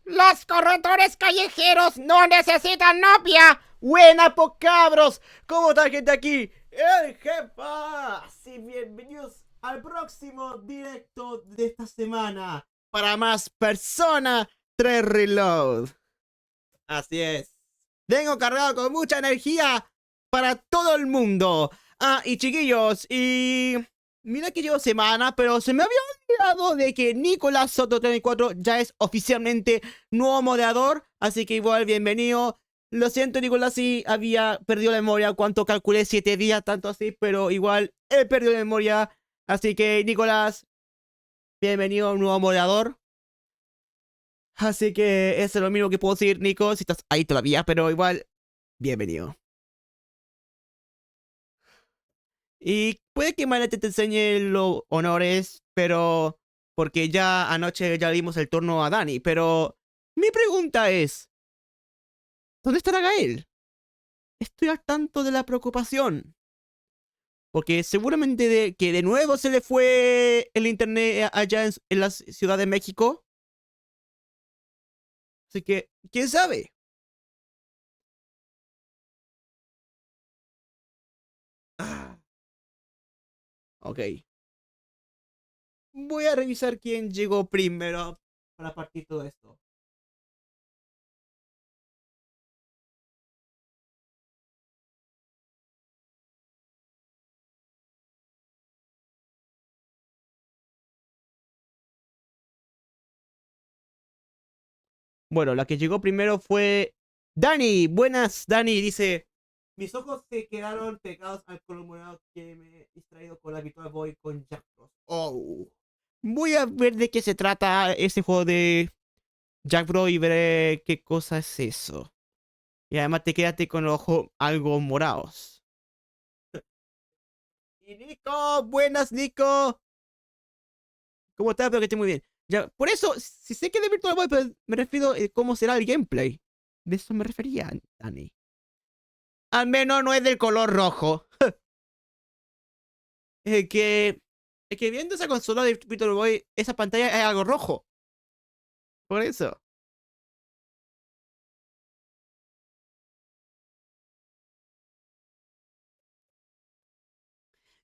Los corredores callejeros no necesitan novia. Buena, po cabros. ¿Cómo está, gente? Aquí el jefa. Sí, bienvenidos al próximo directo de esta semana para más Persona 3 Reload. Así es. Vengo cargado con mucha energía para todo el mundo. Y chiquillos, mira que llevo semana, pero se me había olvidado de que Nicolás Soto 34 ya es oficialmente nuevo moderador. Así que igual, bienvenido. Lo siento, Nicolás, si había perdido la memoria. Cuánto calculé, 7 días, tanto así, pero igual he perdido la memoria. Así que, Nicolás, bienvenido, nuevo moderador. Así que eso es lo mismo que puedo decir, Nico, si estás ahí todavía, pero igual, bienvenido. Y puede que Manete te enseñe los honores, pero porque ya anoche ya dimos el turno a Dani, pero mi pregunta es, ¿dónde estará Gael? Estoy al tanto de la preocupación, porque seguramente que de nuevo se le fue el internet allá en la Ciudad de México. Así que, ¿quién sabe? Ah, ok. Voy a revisar quién llegó primero para partir todo esto. Bueno, la que llegó primero fue Dani. Buenas, Dani. Dice: mis ojos se quedaron pegados al color morado que me he distraído con la habitual Boy con Jack Frost. Oh. Voy a ver de qué se trata ese juego de Jack Bro y veré qué cosa es eso. Y además te quedaste con los ojos algo morados. Y Nico, buenas, Nico. ¿Cómo estás? Espero que esté muy bien. Ya, por eso, si sé que de Virtual Boy, pero me refiero a cómo será el gameplay. De eso me refería, Dani. Al menos no es del color rojo. Es que. Es que viendo esa consola de Virtual Boy, esa pantalla es algo rojo. Por eso.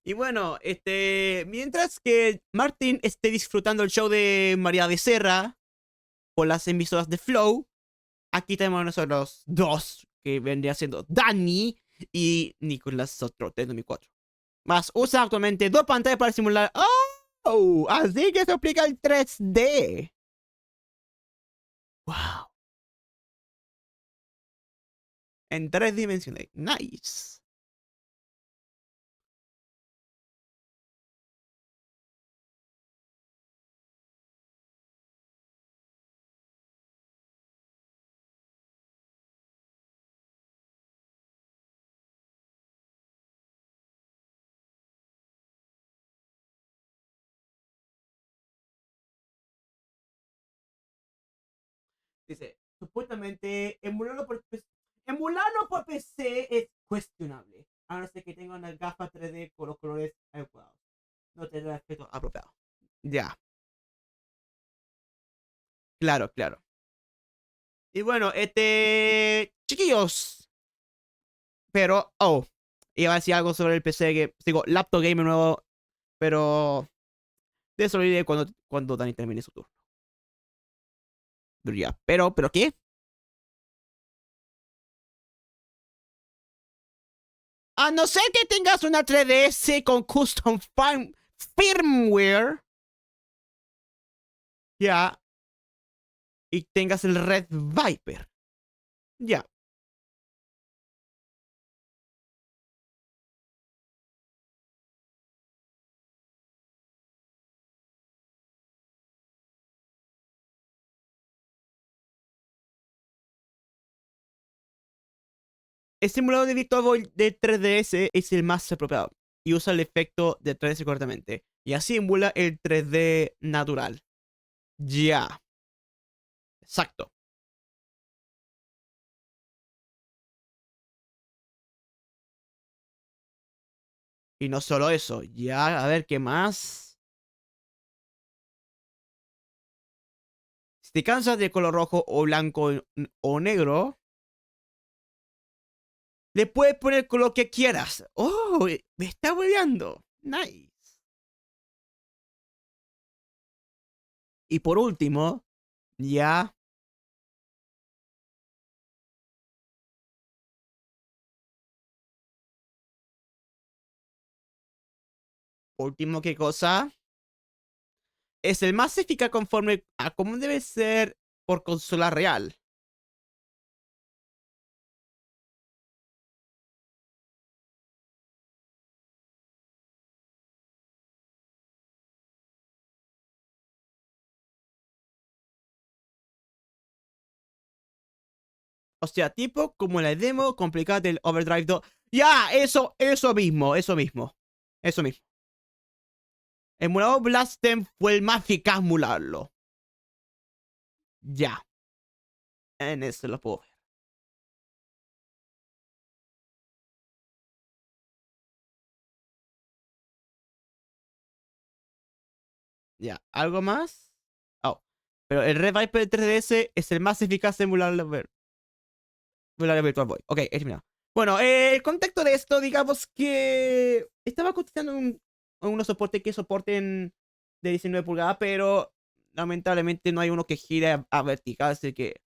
Y bueno, mientras que Martín esté disfrutando el show de María Becerra por las emisoras de Flow, aquí tenemos nosotros dos, que vendría siendo Dani y Nicolás Sotro de 2004. Más usa actualmente dos pantallas para simular. ¡Oh! Así que se aplica el 3D. ¡Wow! En 3 dimensiones. Nice. Dice, supuestamente emularlo por PC es cuestionable. A no ser que tenga una gafa 3D con los colores adecuados. No tendrá efecto apropiado. Ya, claro, claro. Y bueno, chiquillos. Pero, iba a decir algo sobre el PC que, digo, laptop gamer nuevo. Pero, de eso lo diré cuando Dani termine su turno. Pero ya, pero, ¿qué? A no ser que tengas una 3DS con custom firmware, ya, y tengas el Red Viper, ya. El simulador de Virtual Boy de 3DS es el más apropiado y usa el efecto de 3DS correctamente. Y así emula el 3D natural. Ya, exacto. Y no solo eso, ya, a ver, ¿qué más? Si te cansas de color rojo o blanco o negro, le puedes poner el color que quieras. ¡Oh! Me está hueveando. Nice. Y por último, ya. Último, ¿qué cosa? Es el más eficaz conforme a cómo debe ser por consola real. O sea, tipo como la demo complicada del Overdrive 2. Ya, eso mismo, eso mismo. Eso mismo. El emulador Blastem fue el más eficaz emularlo. Ya, en eso lo puedo ver. Ya, ¿algo más? Oh, pero el Red Viper 3DS es el más eficaz en emular el Virtual Boy. Ok, he terminado. Bueno, el contexto de esto, digamos que estaba cotizando unos soportes que soporten de 19 pulgadas, pero lamentablemente no hay uno que gire a vertical, así que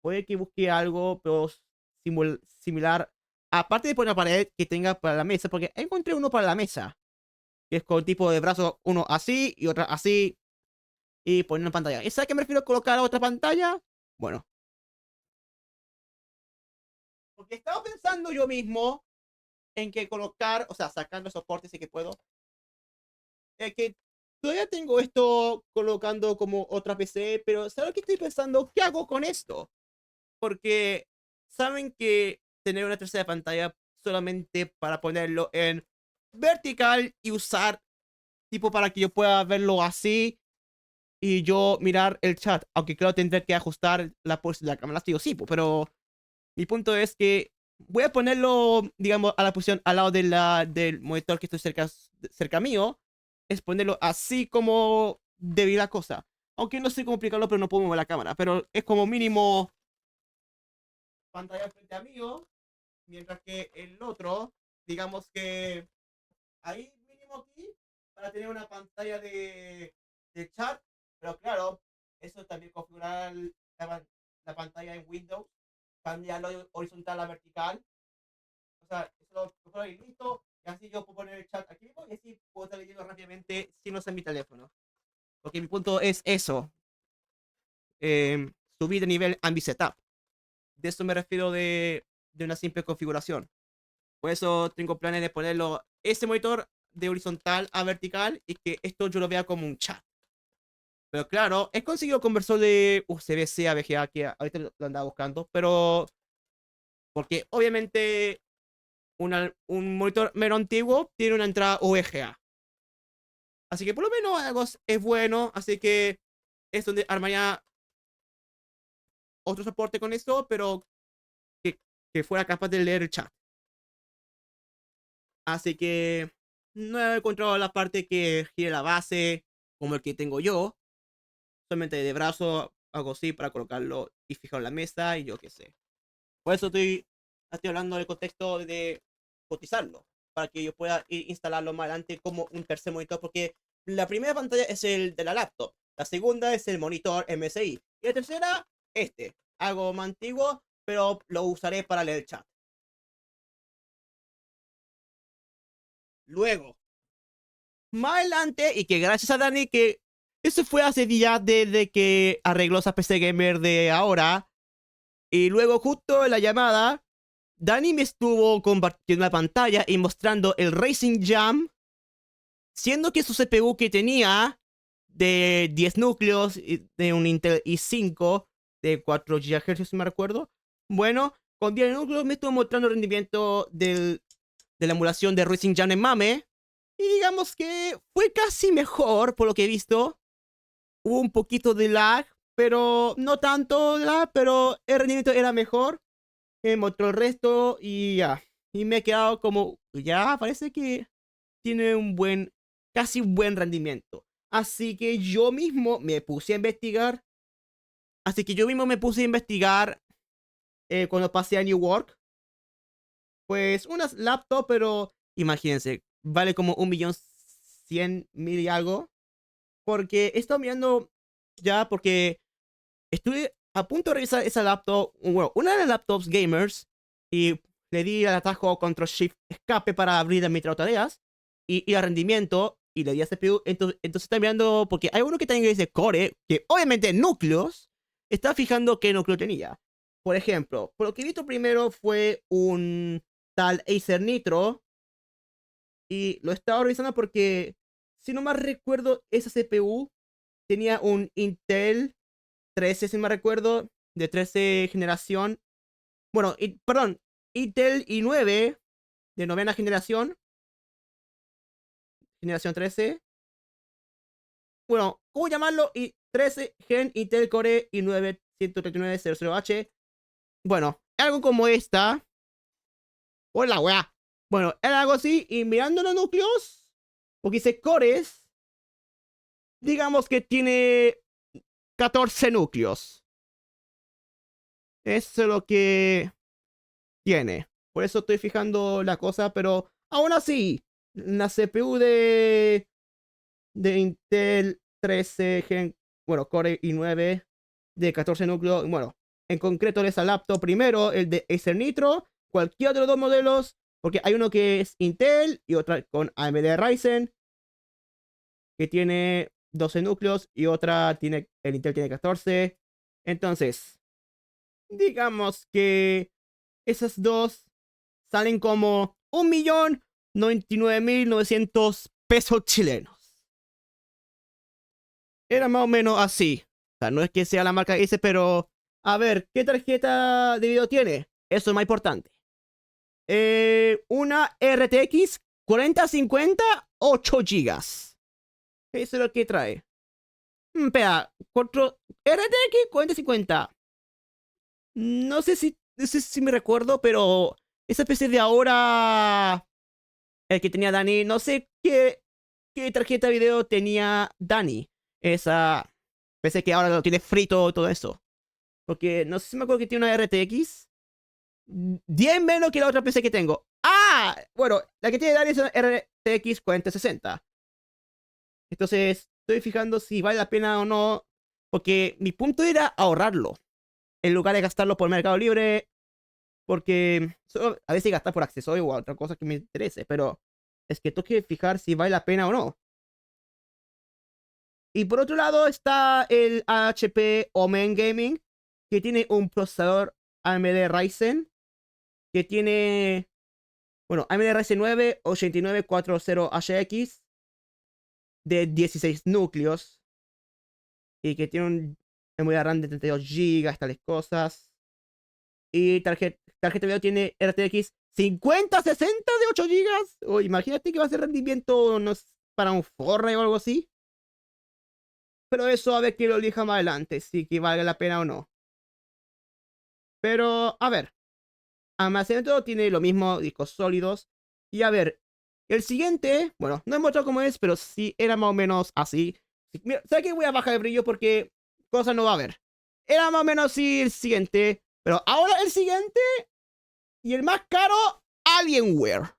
puede que busque algo, pero similar. Aparte de poner una pared que tenga para la mesa, porque encontré uno para la mesa, que es con tipo de brazo, uno así y otro así, y poner una pantalla. ¿Y sabes a qué me refiero colocar otra pantalla? Bueno, porque estaba pensando yo mismo en que colocar, o sea, sacando soportes y que puedo, que todavía tengo esto colocando como otra PC, pero ¿sabes qué estoy pensando? ¿Qué hago con esto? Porque saben que tener una tercera pantalla solamente para ponerlo en vertical y usar tipo para que yo pueda verlo así y yo mirar el chat, aunque claro tendré que ajustar la cámara sí o sí, pero mi punto es que voy a ponerlo, digamos, a la posición al lado del monitor que estoy cerca mío, es ponerlo así como debí la cosa. Aunque no sé cómo explicarlo, pero no puedo mover la cámara, pero es como mínimo pantalla frente a mío, mientras que el otro, digamos que ahí mínimo aquí, para tener una pantalla de chat, pero claro, eso también configurar la pantalla en Windows, cambiarlo de horizontal a vertical, o sea, eso lo configuro y listo, y así yo puedo poner el chat aquí mismo y así puedo estar leyendo rápidamente si no sé en mi teléfono. Porque mi punto es eso, subir de nivel a mi setup. De eso me refiero de una simple configuración. Por eso tengo planes de ponerlo ese monitor de horizontal a vertical y que esto yo lo vea como un chat. Pero claro, he conseguido conversor de USB-C a VGA que ahorita lo andaba buscando, pero porque obviamente un monitor menos antiguo tiene una entrada VGA. Así que por lo menos algo es bueno, así que es donde armaría otro soporte con esto, pero que, que fuera capaz de leer el chat. Así que no he encontrado la parte que gire la base como el que tengo yo. Solamente de brazo hago así para colocarlo y fijarlo en la mesa y yo qué sé. Por eso estoy hablando del contexto de cotizarlo. Para que yo pueda instalarlo más adelante como un tercer monitor. Porque la primera pantalla es el de la laptop. La segunda es el monitor MSI. Y la tercera, este. Algo más antiguo, pero lo usaré para leer el chat. Luego, más adelante, y que gracias a Dani, que eso fue hace días desde que arregló esa PC Gamer de ahora. Y luego, justo en la llamada, Dani me estuvo compartiendo la pantalla y mostrando el Racing Jam, siendo que su CPU que tenía de 10 núcleos de un Intel i5 de 4 GHz, si me recuerdo. Bueno, con 10 núcleos me estuvo mostrando el rendimiento de la emulación de Racing Jam en MAME. Y digamos que fue casi mejor por lo que he visto. Hubo un poquito de lag, pero no tanto lag, pero el rendimiento era mejor. Me mostró el resto y ya. Y me he quedado como, ya, parece que tiene casi un buen rendimiento. Así que yo mismo me puse a investigar. Cuando pasé a New York. Pues unas laptops, pero imagínense, vale como 1.100.000 y algo. Porque he estado mirando ya, porque estuve a punto de revisar esa laptop, bueno, una de las laptops gamers, y le di al atajo Control Shift escape para abrir tareas y a rendimiento, y le di a CPU. Entonces está mirando, porque hay uno que también dice Core, que obviamente núcleos, está fijando qué núcleo tenía. Por ejemplo, por lo que he visto primero fue un tal Acer Nitro, y lo estaba revisando porque, si no más recuerdo, esa CPU tenía un Intel 13, si me recuerdo, de 13 generación. Bueno, perdón, Intel i9 de novena generación, generación 13. Bueno, ¿cómo llamarlo? Y 13 Gen Intel Core i9 13900H. Bueno, algo como esta. Hola, weá. Bueno, era algo así. Y mirando los núcleos, porque dice cores, digamos que tiene 14 núcleos. Eso es lo que tiene. Por eso estoy fijando la cosa, pero aún así, la CPU de Intel 13 Gen, bueno, Core i9 de 14 núcleos, bueno, en concreto de esa laptop, primero el de Acer Nitro, cualquiera de los dos modelos, porque hay uno que es Intel y otra con AMD Ryzen, que tiene 12 núcleos, y otra el Intel tiene 14. Entonces, digamos que esas dos salen como 1.099.900 pesos chilenos. Era más o menos así. O sea, no es que sea la marca que dice, pero a ver, ¿qué tarjeta de video tiene? Eso es más importante. Una RTX 4050, 8 GB. Eso es lo que trae. Espera, RTX 4050. No sé si me recuerdo, pero esa PC de ahora, el que tenía Dani, no sé qué tarjeta de video tenía Dani. Esa PC que ahora lo tiene frito, todo eso. Porque no sé si me acuerdo que tiene una RTX 10 menos que la otra PC que tengo. ¡Ah! Bueno, la que tiene Dani es una RTX 4060. Entonces, estoy fijando si vale la pena o no. Porque mi punto era ahorrarlo, en lugar de gastarlo por Mercado Libre. Porque a veces gastar por accesorios o otra cosa que me interese. Pero es que tengo que fijar si vale la pena o no. Y por otro lado está el HP Omen Gaming, que tiene un procesador AMD Ryzen, que tiene, bueno, AMD Ryzen 9 8940HX de 16 núcleos, y que tiene un memoria RAM de 32 GB, tales cosas. Y tarjeta de video tiene RTX 5060 de 8 GB. O imagínate que va a ser rendimiento, no sé, para un Fortnite o algo así. Pero eso a ver que lo elija más adelante, si que valga la pena o no. Pero, a ver, almacenamiento tiene lo mismo, discos sólidos. Y a ver, el siguiente, bueno, no he mostrado cómo es, pero sí era más o menos así. Mira, ¿sabes qué? Voy a bajar el brillo porque cosa no va a haber. Era más o menos así el siguiente. Pero ahora el siguiente y el más caro, Alienware.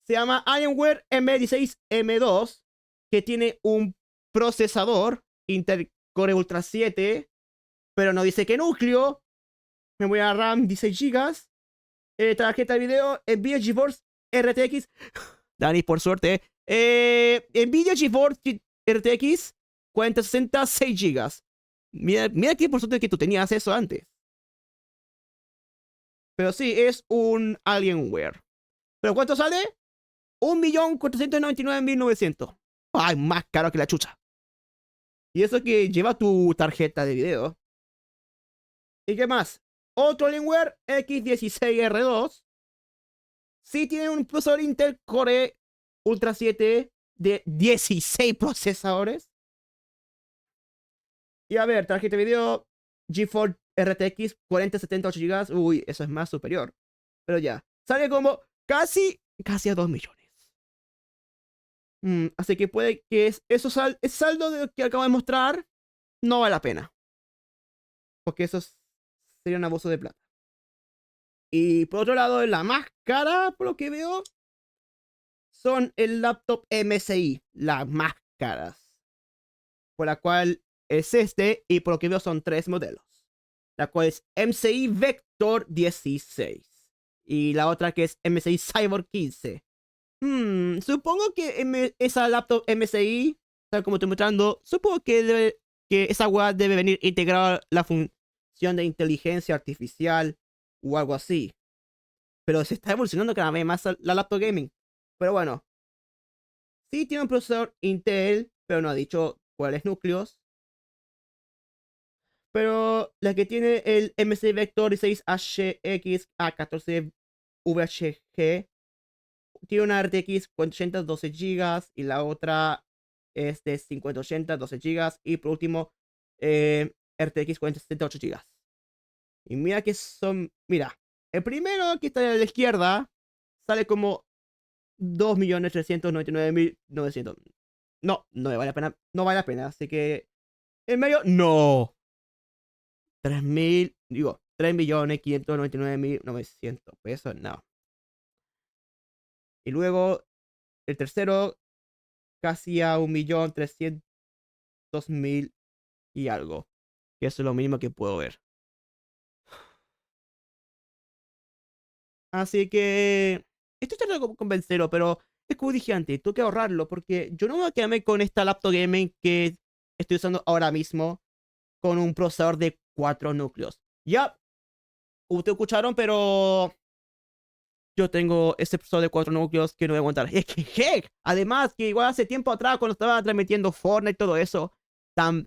Se llama Alienware M16M2, que tiene un procesador Intel Core Ultra 7, pero no dice qué núcleo. Memoria RAM 16 GB. Tarjeta de video Nvidia GeForce RTX. Dani, por suerte. Nvidia GeForce RTX 4060, 6 GB. Mira que por suerte que tú tenías eso antes. Pero sí, es un Alienware. ¿Pero cuánto sale? 1.499.900. Ay, más caro que la chucha. Y eso que lleva tu tarjeta de video. ¿Y qué más? Otro Alienware X16R2. Sí tiene un procesador Intel Core Ultra 7 de 16 procesadores. Y a ver, tarjeta de video GeForce RTX 4078 GB. Uy, eso es más superior. Pero ya, sale como casi a 2 millones. Así que puede que ese saldo de lo que acabo de mostrar no vale la pena. Porque sería un abuso de plata. Y por otro lado, la más cara, por lo que veo, son el laptop MSI, las más caras. Por la cual es este, y por lo que veo son 3 modelos. La cual es MSI Vector 16. Y la otra que es MSI Cyborg 15. Supongo que esa laptop MSI, tal como estoy mostrando, supongo que esa web debe venir integrada la función de inteligencia artificial o algo así. Pero se está evolucionando cada vez más la laptop gaming. Pero bueno, sí tiene un procesador Intel, pero no ha dicho cuáles núcleos. Pero la que tiene el MSI Vector 16HX A14VHG tiene una RTX 4080 12 GB y la otra es de 5080 12 GB y por último RTX 4070 8 GB. Y mira que mira, el primero que está a la izquierda sale como 2.399.900. No, no me vale la pena, no vale la pena, así que en medio no. 3.599.900 pesos, no. Y luego el tercero casi a 1.300.000 y algo. Que eso es lo mínimo que puedo ver. Así que estoy tratando de convencerlo, pero es como dije antes, tengo que ahorrarlo porque yo no me voy a quedarme con esta laptop gaming que estoy usando ahora mismo con un procesador de 4 núcleos. Ya, ustedes escucharon, pero yo tengo ese procesador de 4 núcleos que no voy a aguantar. Es que, heck, además que igual hace tiempo atrás cuando estaba transmitiendo Fortnite y todo eso,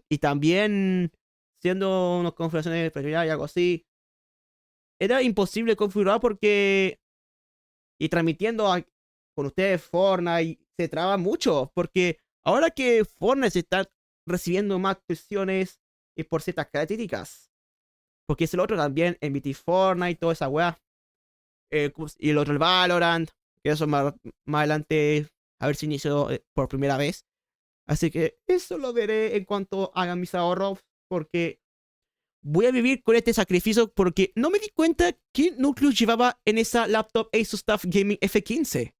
y también siendo unas configuraciones de prioridad y algo así, era imposible configurar porque y transmitiendo con ustedes Fortnite se traba mucho porque ahora que Fortnite se está recibiendo más presiones y por ciertas características, porque es el otro también, MVT Fortnite, toda esa weá, y el otro el Valorant, que eso más adelante a ver si inicio por primera vez. Así que eso lo veré en cuanto haga mis ahorros, porque voy a vivir con este sacrificio porque no me di cuenta qué núcleo llevaba en esa laptop Asus TUF Gaming F15.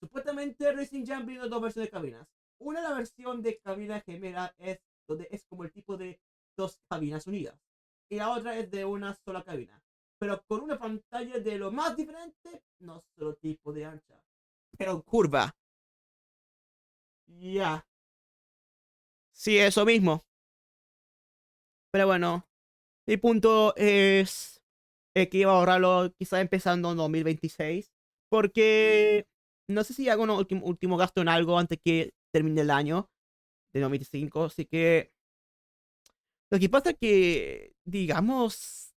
Supuestamente Racing Jam vino 2 versiones de cabinas. Una la versión de cabina gemela es donde es como el tipo de 2 cabinas unidas. Y la otra es de una sola cabina. Pero con una pantalla de lo más diferente, no solo tipo de ancha, pero curva. Ya. Sí, eso mismo. Pero bueno, mi punto es que iba a ahorrarlo quizá empezando en 2026. Porque no sé si hago un último gasto en algo antes que termine el año de 2025. Así que lo que pasa es que, digamos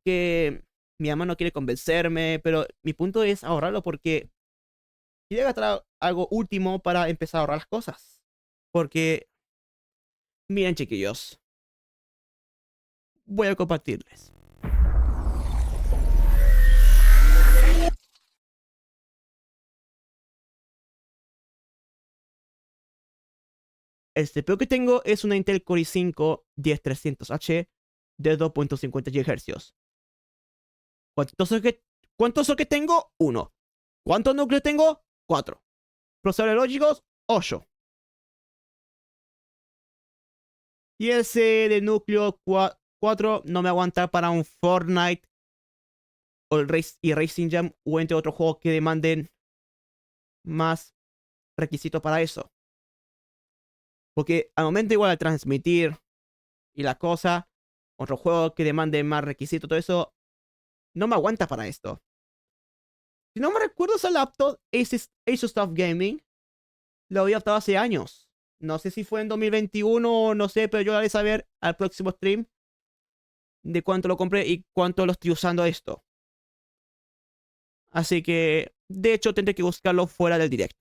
que mi mamá no quiere convencerme, pero mi punto es ahorrarlo porque quiero gastar algo último para empezar a ahorrar las cosas. Porque, miren chiquillos, voy a compartirles. El CPU que tengo es una Intel Core i5-10300H de 2.50 GHz. ¿Cuántos sockets tengo? 1. ¿Cuántos núcleos tengo? 4. Procesadores lógicos, 8. Y ese de núcleo 4 no me aguanta para un Fortnite o y Racing Jam o entre otros juegos que demanden más requisitos para eso. Porque al momento igual de transmitir y la cosa, otro juego que demande más requisitos, todo eso, no me aguanta para esto. Si no me recuerdo, esa laptop Asus TUF Gaming lo había optado hace años. No sé si fue en 2021 o no sé, pero yo haré saber al próximo stream de cuánto lo compré y cuánto lo estoy usando esto. Así que, de hecho, tendré que buscarlo fuera del directo.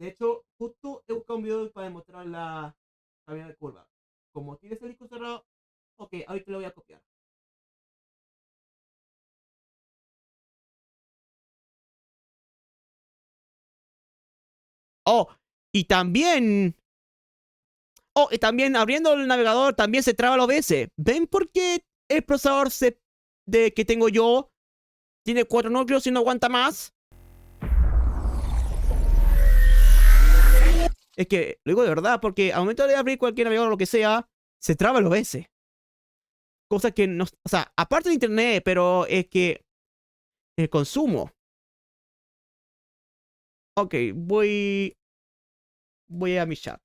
De hecho, justo he buscado un video para demostrar la cabina de curva. Como tienes el disco cerrado, ok, ahorita lo voy a copiar. Oh, y también. Oh, y también abriendo el navegador también se traba el OBS. ¿Ven por qué el procesador que tengo yo tiene 4 núcleos y no aguanta más? Es que lo digo de verdad, porque al momento de abrir cualquier navegador o lo que sea, se traba el OBS. Cosa que no. O sea, aparte de internet, pero es que el consumo. Ok, voy a mi chat.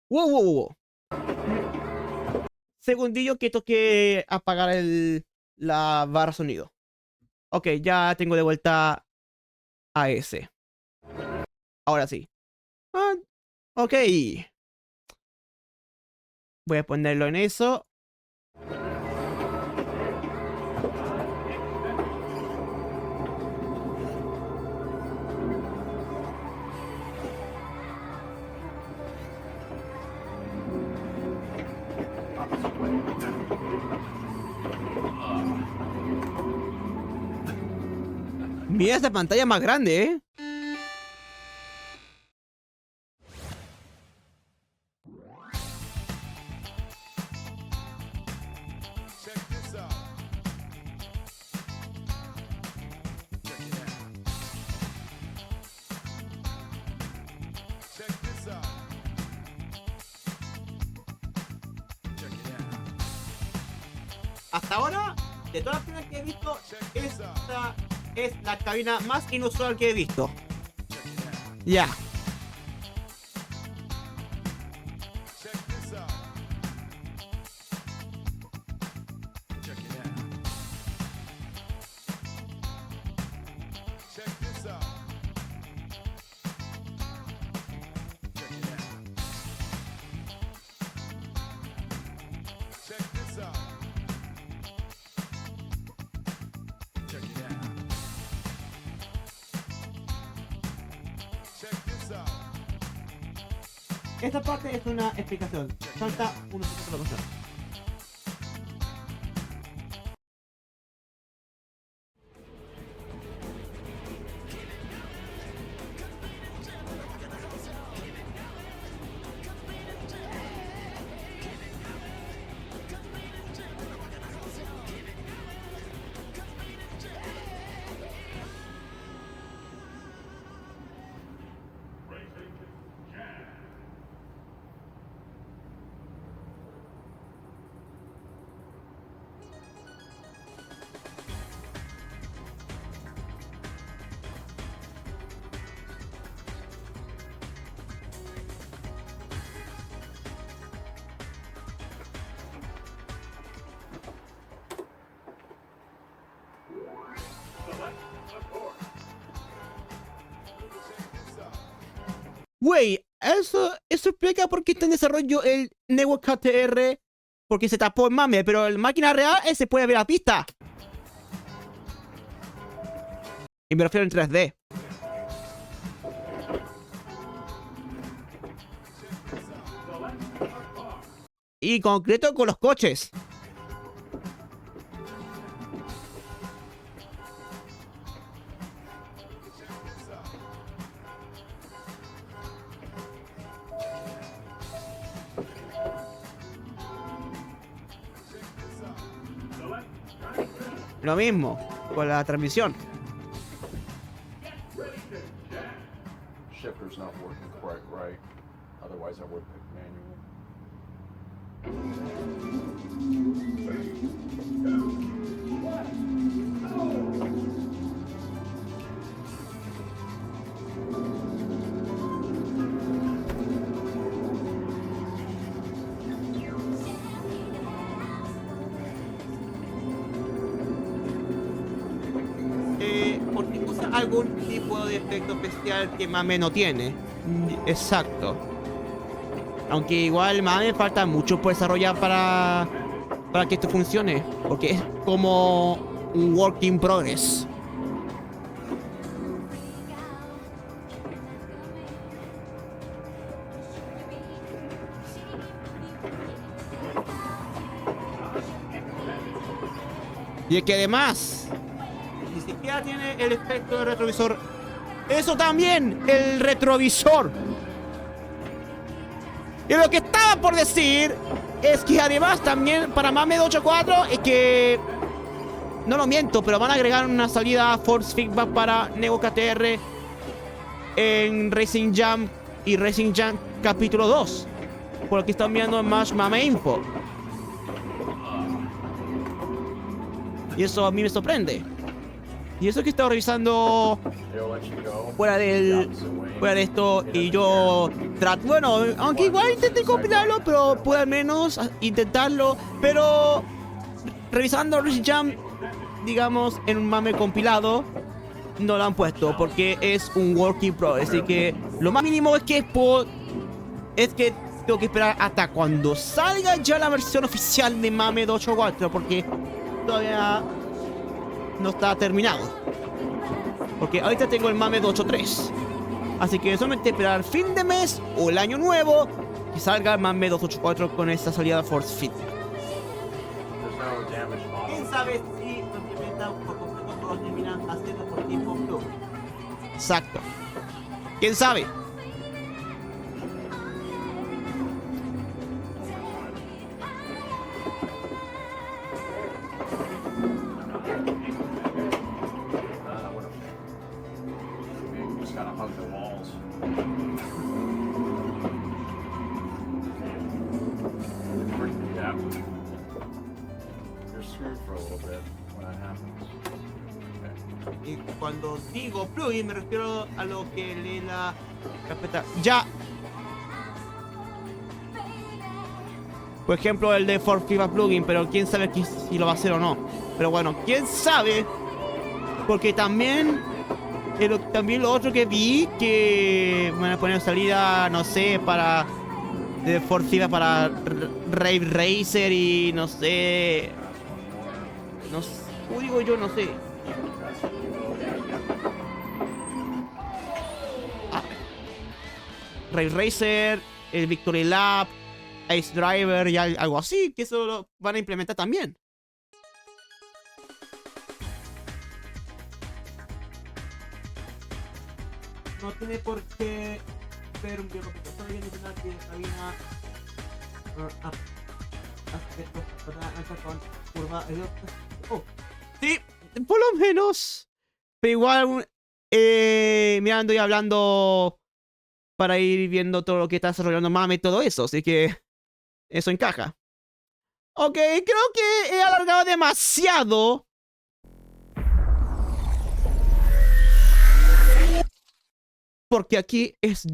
Wow, wow, wow. Segundillo que toque apagar la barra sonido. Ok, ya tengo de vuelta a ese. Ahora sí. Ah, ok. Voy a ponerlo en eso. Mira esta pantalla más grande, ¿eh? Hasta ahora, de todas las cabinas que he visto, esta es la cabina más inusual que he visto. Ya. Esta parte es una explicación. Falta una explicación. Güey, eso explica por qué está en desarrollo el Network KTR. Porque se tapó el mame, pero en máquina real se puede ver la pista. Y me refiero en 3D. Y en concreto con los coches. Lo mismo con la transmisión. Shifter's not working quite right. Otherwise, I would pick manual. porque usa algún tipo de efecto especial que Mame no tiene. Exacto. Aunque igual Mame falta mucho por desarrollar para que esto funcione. Porque es como un work in progress. Y es que además, ni siquiera tiene el efecto de retrovisor. ¡Eso también! ¡El retrovisor! Y lo que estaba por decir es que además también para Mame 284 es que... No lo miento, pero van a agregar una salida Force Feedback para Nego KTR en Racing Jam y Racing Jam capítulo 2. Por lo que están viendo en más Mame Info. Y eso a mí me sorprende. Y eso que he estado revisando They'll let you go. fuera de esto. Y yo trato, bueno, aunque igual intenté compilarlo, pero pude al menos intentarlo. Pero revisando Racing Jam, digamos, en un mame compilado, no lo han puesto porque es un work in progress. Así que lo más mínimo es que tengo que esperar hasta cuando salga ya la versión oficial de Mame 284, porque todavía no está terminado. Porque ahorita tengo el Mame 283. Así que solamente esperar fin de mes o el año nuevo que salga el Mame 284 con esta salida Force Fit. There's no damage on ¿Quién them. sabe si lo implementan por completo o lo terminan haciendo por tiempo blue? Exacto. ¿Quién sabe? You just gotta hug the walls. Yeah. You're screwed for a little bit when that happens. Okay. Y cuando digo plugin me refiero a lo que lee la carpeta. Ya. Por ejemplo, el de For FIFA plugin, pero quién sabe si lo va a hacer o no. Pero bueno, quién sabe. Porque también lo otro que vi que van a poner salida, no sé, para de For FIFA para Rave Racer y no sé. No sé, ¿cómo digo yo? No sé. Rave Racer, el Victory Lap, Ice Driver y algo así, que eso lo van a implementar también. No tiene por qué ser un viejo, porque solo hay que mencionar que había aspectos con curva. Oh, sí, por lo menos. Pero igual, mirando y hablando para ir viendo todo lo que está desarrollando Mame y todo eso, así que eso encaja. Ok, creo que he alargado demasiado. Porque aquí es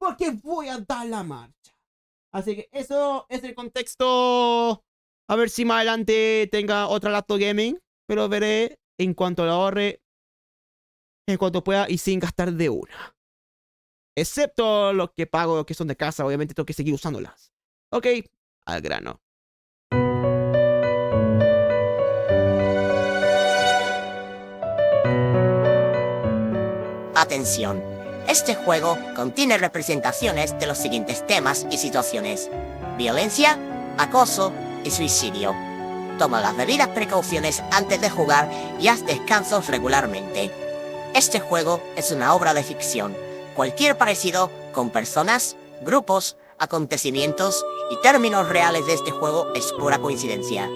porque voy a dar la marcha. Así que eso es el contexto. A ver si más adelante tenga otra laptop gaming. Pero veré en cuanto la ahorre, en cuanto pueda y sin gastar de una. Excepto los que pago, que son de casa. Obviamente tengo que seguir usándolas. Ok, al grano. Atención, este juego contiene representaciones de los siguientes temas y situaciones: violencia, acoso y suicidio. Toma las debidas precauciones antes de jugar y haz descansos regularmente. Este juego es una obra de ficción. Cualquier parecido con personas, grupos, acontecimientos y términos reales de este juego es pura coincidencia.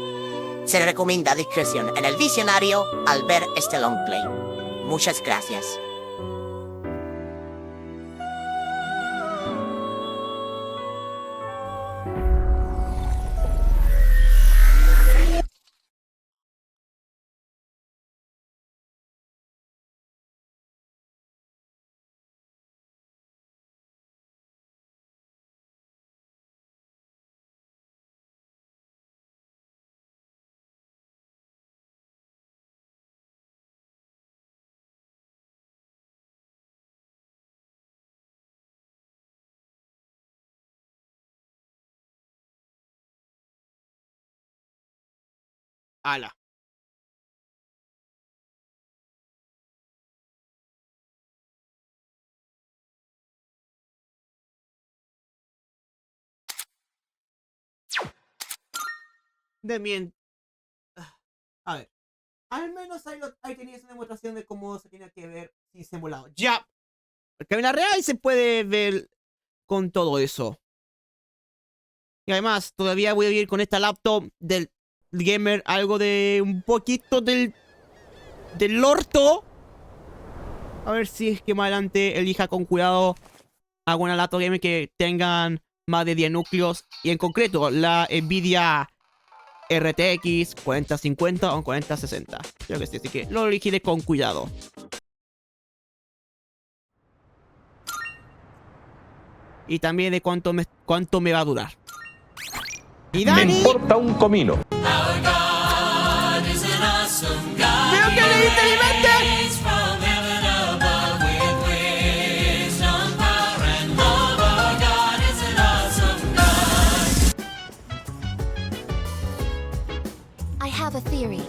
Se recomienda discreción en el visionario al ver este long play. Muchas gracias. Ala. De bien. A ver. Al menos ahí tenías una demostración de cómo se tenía que ver sin simulado. ¡Ya! Porque en la real se puede ver con todo eso. Y además, todavía voy a ir con esta laptop del gamer algo de un poquito del orto. A ver si es que más adelante elija con cuidado alguna laptop gamer que tengan más de 10 núcleos. Y en concreto, la Nvidia RTX 4050 o 4060. Creo que sí, así que lo elegiré con cuidado. Y también de cuánto me va a durar. Y Dani, Me importa un comino. veo que leíste mi mente. I have a theory.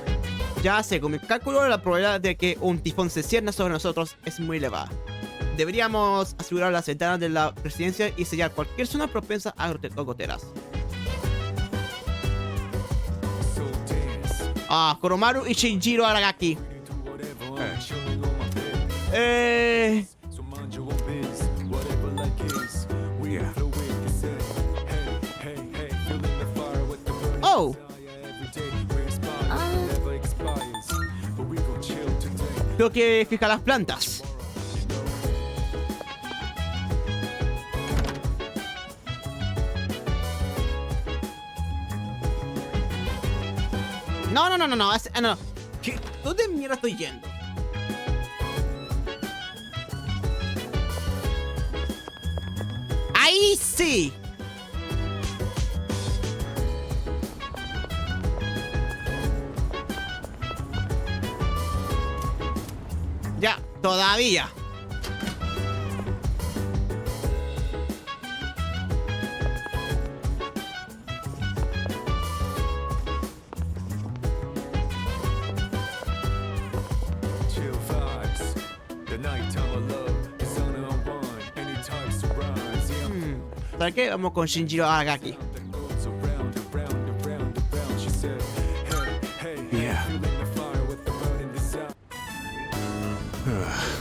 Ya sé, con mi cálculo la probabilidad de que un tifón se cierna sobre nosotros es muy elevada. Deberíamos asegurar las ventanas de la residencia y sellar cualquier zona propensa a goteras. Ah, Koromaru y Shinjiro Aragaki. Oh. Tengo que fijar las plantas. No. ¿Qué? ¿Dónde mierda estoy yendo? ¡Ahí sí! Ya, todavía. ¿Sabes qué? Vamos con Shinjiro Aragaki.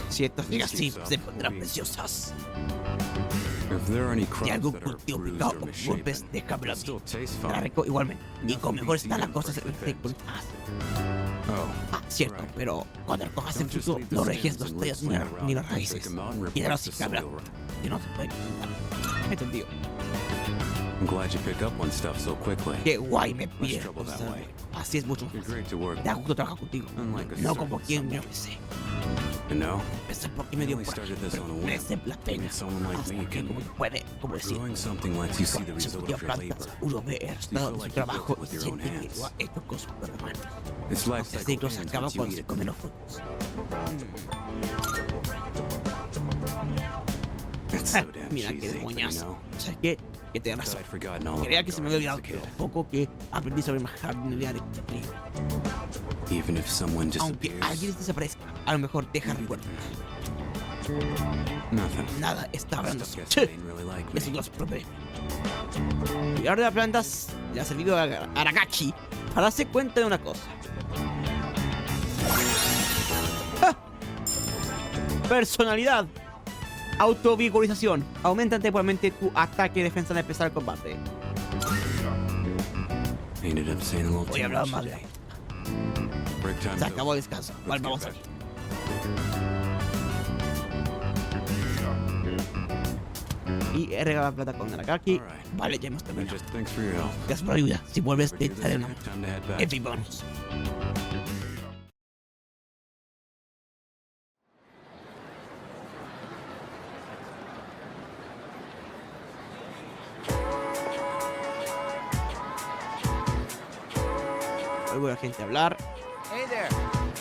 Si estas figas sí se pondrán preciosas. Y algún cultivo picado con golpes, déjamelo a mí. Será rico igualmente. Y como mejor están las cosas en este cultas. Ah, cierto, pero cuando recojas el fruto, no regies los tallos ni las raíces. Y de los cabras, que no se puede quitar. Entendido. Qué guay me pides. Así es mucho más fácil. Da gusto trabajar contigo. No como quien me ofrece. Empecé porque me dio coraje, pero merece la pena. Hasta que como puede, como decir, cuando se cultiva plantas, uno ve el resultado de su trabajo y siente que lo ha hecho con sus manos. Este ciclo se acaba cuando se comen los frutos. Mira qué demoñazo. ¿Sabes qué? Que te razón. Creía que se me había olvidado lo poco que aprendí sobre la jardinería de trigo. Aunque alguien desaparezca, a lo mejor deja recuerdos. Nada está hablando. Eso no es problema. Y ahora de las plantas le ha servido a Aragaki para darse cuenta de una cosa. ¡Ah! Personalidad. Autovigorización. Aumenta temporalmente tu ataque y defensa al empezar el combate. Voy a hablar más de ahí. Se acabó el descanso. Vamos aquí. Y he regalado plata con Aragaki. Vale, ya hemos terminado. Gracias por la ayuda. Si vuelves, te daré una epic bonus. Oigo a la gente hablar.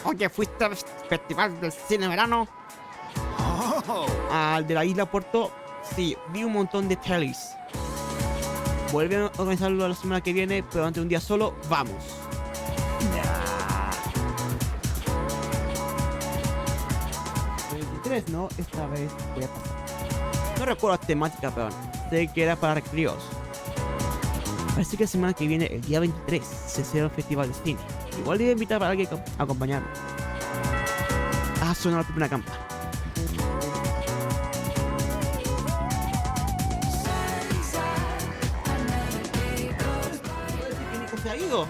Oye, ¿fuiste al festival del cine de verano? Al de la isla Puerto. Sí, vi un montón de pelis. Vuelven a organizarlo la semana que viene, pero ante un día solo, vamos. 23, ¿no? Esta vez voy a pasar. No recuerdo la temática, pero sé que era para críos. Parece que la semana que viene, el día 23, se cierra un festival de cine. Igual debe invitar a alguien a acompañarme. Ah, suena la primera campana. ¿Se ha ido?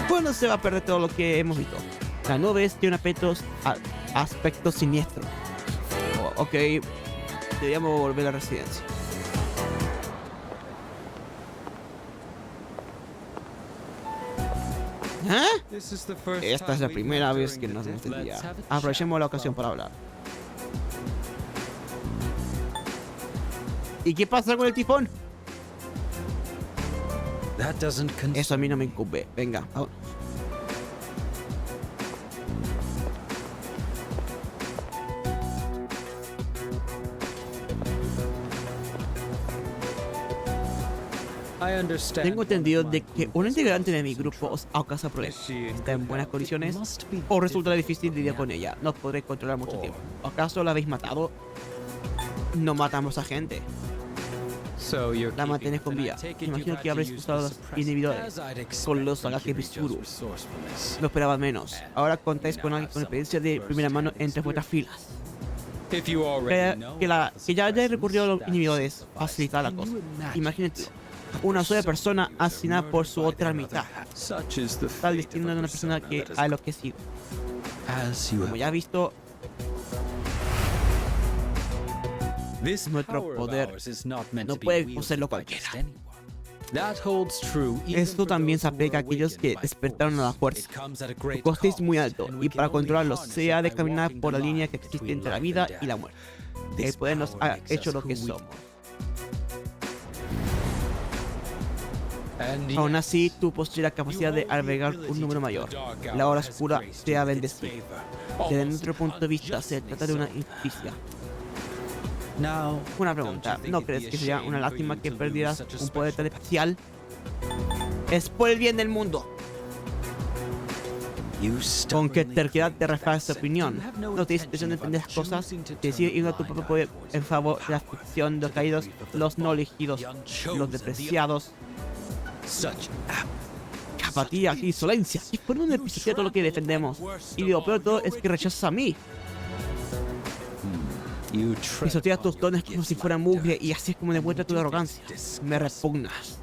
Bueno, se va a perder todo lo que hemos visto. La nube tiene aspecto siniestro. Oh, ok, deberíamos volver a la residencia. ¿Ah? Esta es la primera vez que nos vemos el día. Aprovechemos la ocasión para hablar. ¿Y qué pasa con el tifón? Eso a mí no me incumbe. Venga, vamos. Tengo entendido de que un integrante de mi grupo os causa problemas. ¿Está en buenas condiciones? ¿O resulta difícil lidiar con ella? No podré controlar mucho tiempo. ¿Acaso la habéis matado? No matamos a gente. La mantienes con vida. Imagino que habréis usado los inhibidores con los Sagaki Mitsuru. No esperaba menos. Ahora contáis con alguien con experiencia de primera mano entre vuestras filas. Que ya haya recurrido a los inhibidores facilita la cosa. Imagínate, una sola persona asesinada por su otra mitad. Está el destino de una persona que ha enloquecido. Como ya he visto, nuestro poder no puede poseerlo cualquiera. Esto también se aplica a aquellos que despertaron a la fuerza. Su coste es muy alto y para controlarlo se ha de caminar por la línea que existe entre la vida y la muerte. El poder nos ha hecho lo que somos. Aún así, tú posees la capacidad de albergar un número mayor. La hora oscura te ha bendecido. Desde nuestro punto de vista, se trata de una injusticia. Una pregunta, ¿no crees que sería una lástima que perdieras un poder tan especial? Es por el bien del mundo. Con qué terquedad te reflejas tu opinión. No tienes intención de entender las cosas, decir ir a tu propio poder en favor de la ficción de los caídos, los no elegidos, los despreciados. Apatía, insolencia. Y por un episodio todo lo que defendemos. Y lo peor de todo es que rechazas a mí. Pisoteas tus dones como si fueran mugre y así es como demuestra tu arrogancia. Me repugnas.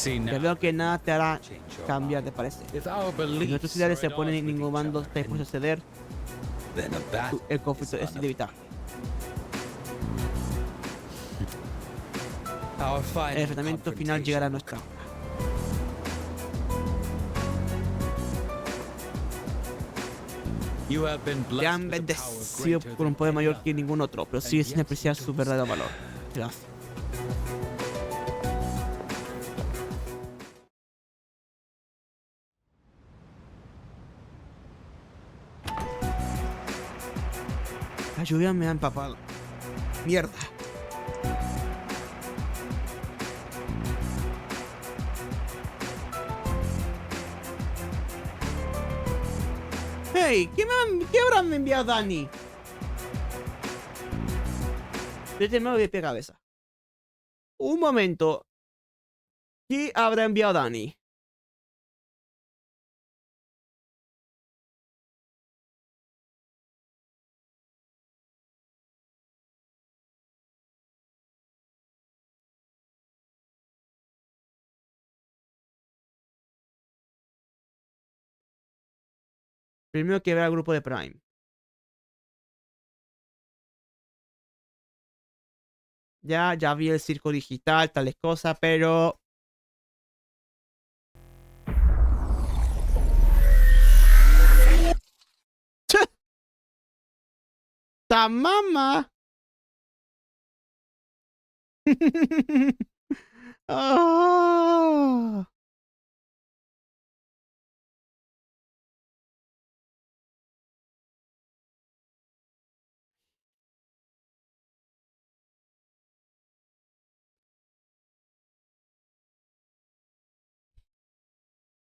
Te veo que nada te hará cambiar de parecer. Si nuestros ideales se ponen en ningún bando está dispuesto a ceder, el conflicto es inevitable. El enfrentamiento final llegará a nuestra hora. Te han bendecido por un poder mayor que ningún otro, pero sigues sin apreciar su verdadero valor. Gracias. La lluvia me ha empapado. Mierda. Hey, ¿qué habrán enviado Dani? Desde nuevo de pie cabeza. Un momento. ¿Qué habrá enviado Dani? Primero que ver al grupo de Prime. Ya vi el circo digital, tales cosas, pero... ¡Tamama! Oh.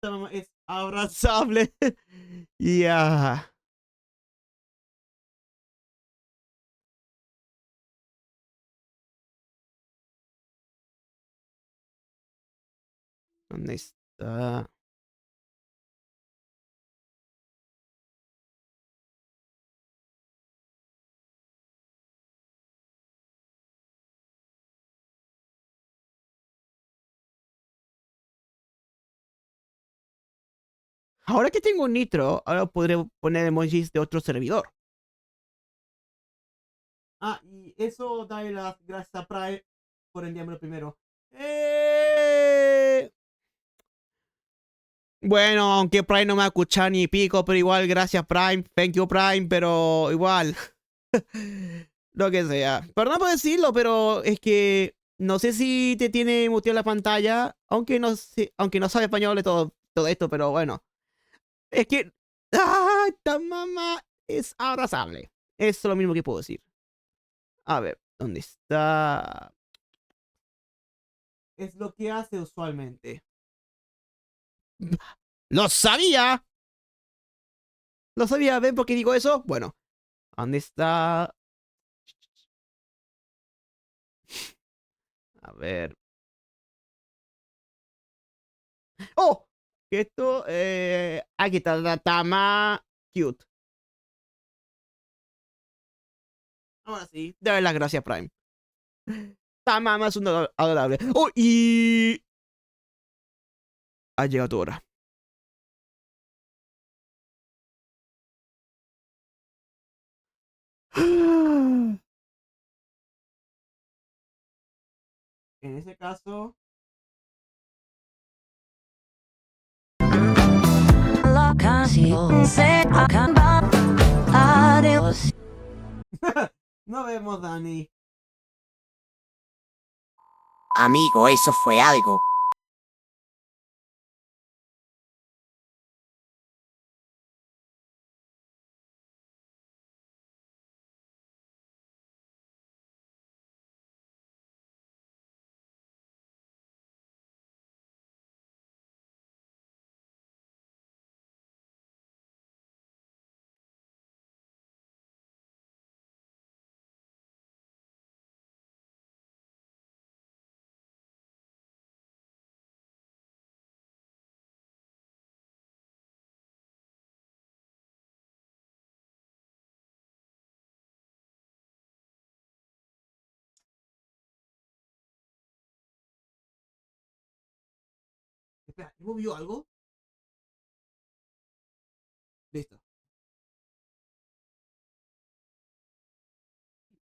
Tamama es abrazable. Ya. ¿Dónde está? Ahora que tengo Nitro, ahora podré poner emojis de otro servidor. Ah, y eso da las gracias a Prime por enviármelo primero. Bueno, aunque Prime no me ha escuchado ni pico, pero igual gracias Prime, thank you Prime, pero igual. Lo que sea. Perdón por decirlo, pero es que no sé si te tiene muteado la pantalla, aunque no sé, aunque no sabe español de todo esto, pero bueno. Es que esta mamá es abrazable. Eso es lo mismo que puedo decir. A ver, ¿dónde está? Es lo que hace usualmente. ¡Lo sabía! ¿Lo sabía? ¿Ven por qué digo eso? Bueno, ¿dónde está? A ver. ¡Oh! Esto, aquí está la Tama Cute. Ahora sí, dale las gracias, Prime. Tama es un adorable. ¡Oh! Y... ha llegado tu hora. En ese caso... La canción se acaba. Adiós. Nos vemos, Dani. Amigo, eso fue algo. Espera, ¿hemos visto algo? Listo.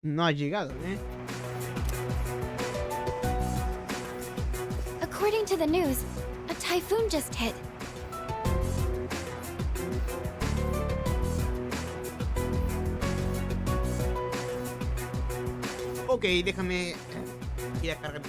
No ha llegado, ¿eh? According to the news, a typhoon just hit. Ok, déjame ir a cargar.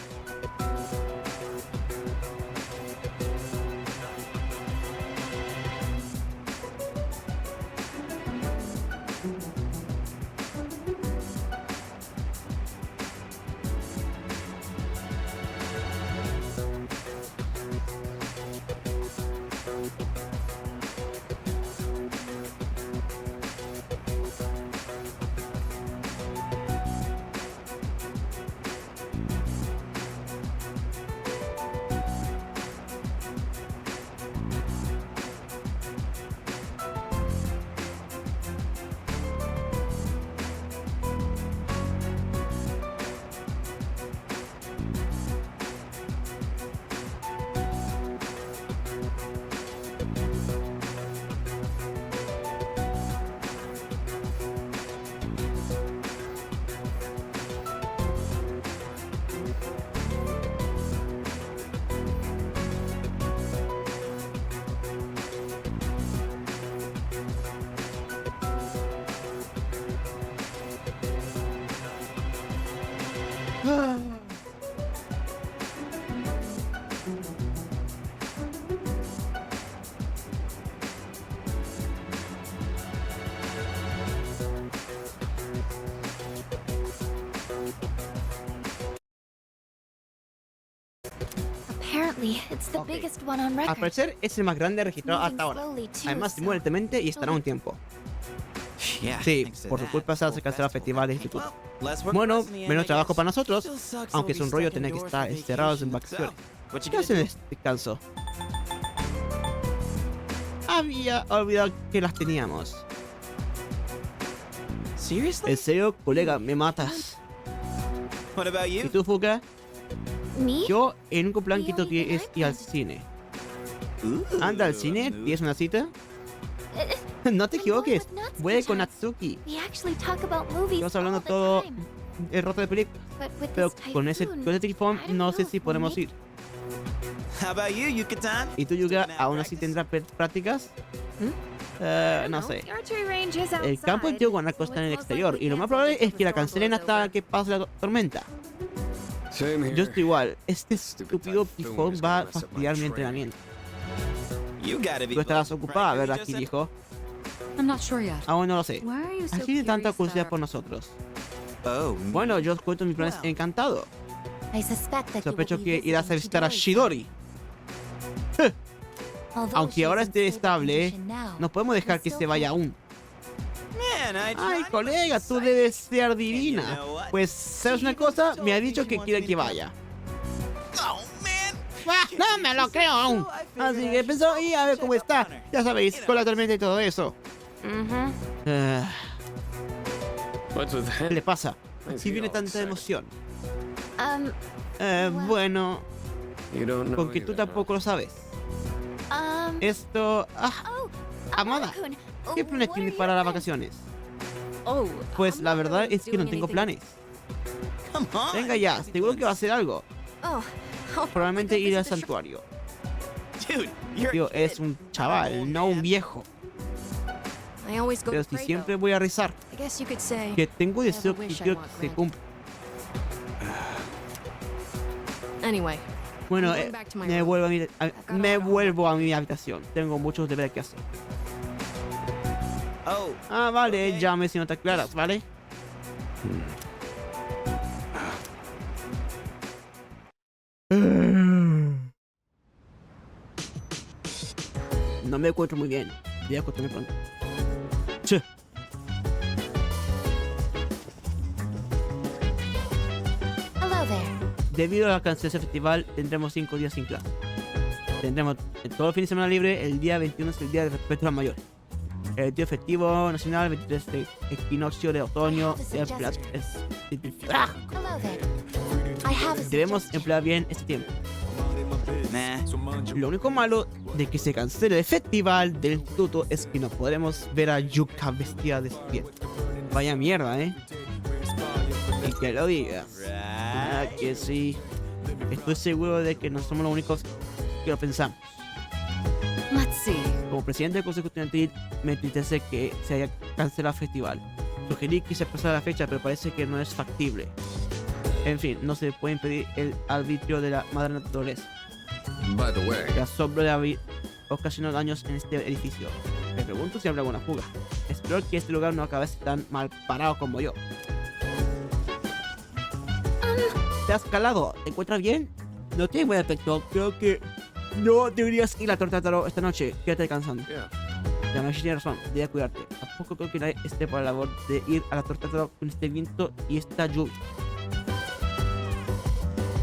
Apparently, it's the Ok. biggest one on Al record. parecer es el más grande registrado Moving hasta ahora. slowly, too, Además, se so mueve lentamente y estará un tiempo. Sí, por su culpa se hacen cancelar festivales y institutos. Bueno, menos trabajo para nosotros, aunque es un rollo tener que estar encerrados en vacaciones. ¿Qué hacen en este descanso? Había olvidado que las teníamos. ¿En serio, colega? Me matas. ¿Y tú, Fuka? Me? Yo, el único plan que tengo que es ir al cine. ¿Anda al cine? ¿Tienes una cita? No te equivoques. Voy con Natsuki. We actually talk about movies Estamos hablando all the todo time. el rato de películas. But with Pero this con ese typhoon, tifón I don't no sé know si if we'll podemos make ir. How about you, Yucatan? ¿Y tú, Yuga, aún así tendrás prácticas? No sé. The archery range is El campo antiguo Guanaco está en el exterior y lo más probable es que la cancelen hasta que pase la tormenta. Yo estoy igual. Este estúpido tifón va a fastidiar mi entrenamiento. You gotta be Tú estarás ocupada, ¿verdad, Kirijo? I'm not sure yet. Aún no lo sé. Why are you so Así de tanta curious curiosidad about- por nosotros. Oh, Bueno, yo os cuento mis planes encantado. I suspect that he Sospecho will be que irás a visiting visitar a Shidori. Although Aunque she's ahora in esté stable estable, condition now, no podemos dejar que se vaya aún. man, I Ay, tried, colega, but tú it's debes psychic. ser And you divina. know what? Pues, ¿sabes una cosa? Me ha dicho que quiere que vaya. Oh, man. No me lo creo aún. Así que pensó y a ver cómo está. Ya sabéis, con la tormenta y todo eso. Ah, ¿Qué le pasa? Si viene tanta emoción. Bueno, con que tú tampoco lo sabes. Esto... Oh, Amada, Amada-kun, ¿qué planes what tienes are para your las plans? vacaciones? Oh, Pues I'm la not verdad really es que no doing tengo anything. planes. Come on. Venga ya, seguro que va a hacer algo. Oh, I'll Probablemente probably iré go al visit the santuario. Dude, you're Tío, a kid. es un chaval, no un viejo. I always go Pero to si pray, siempre though. voy a rezar, I guess you could say. que tengo I have deseo a que wish I quiero want que se granted. cumpla. Anyway, Bueno, I'm going back to my me room. vuelvo got a lot of mi habitación. Tengo muchos deberes que hacer. Oh, Ah, vale, ok. llame si no te aclaras, ¿vale? No me encuentro muy bien. Voy a acostarme pronto. Che. Hello there. Debido a la cancelación del festival, tendremos 5 días sin clase. Tendremos todo el fin de semana libre. El día 21 es el día de respeto a los mayores. El día festivo nacional, 23 de equinoccio de otoño. Hello there. I have a Debemos suggestion. emplear bien este tiempo. nah. Lo único malo de que se cancele el festival del instituto es que no podremos ver a Yuka vestida de fiesta. Vaya mierda, ¿eh? Y que lo digas. Ah, que sí. Estoy seguro de que no somos los únicos que lo pensamos. let's see. Como presidente del Consejo Estudiantil, me entristece que se haya cancelado el festival. Sugerí que se aplazara la fecha, pero parece que no es factible. En fin, no se puede impedir el arbitrio de la madre naturaleza. By the way, El asombro de haber ocasionado daños en este edificio. Me pregunto si habrá alguna fuga. Espero que este lugar no acabe tan mal parado como yo. ¿Te has calado? ¿Te encuentras bien? No tienes buen aspecto. Creo que no deberías ir a Torta Taro esta noche. Quédate descansando. yeah. Yamashi tiene razón, debe cuidarte. Tampoco creo que nadie esté por la labor de ir a la Torta Taro con este viento y esta lluvia.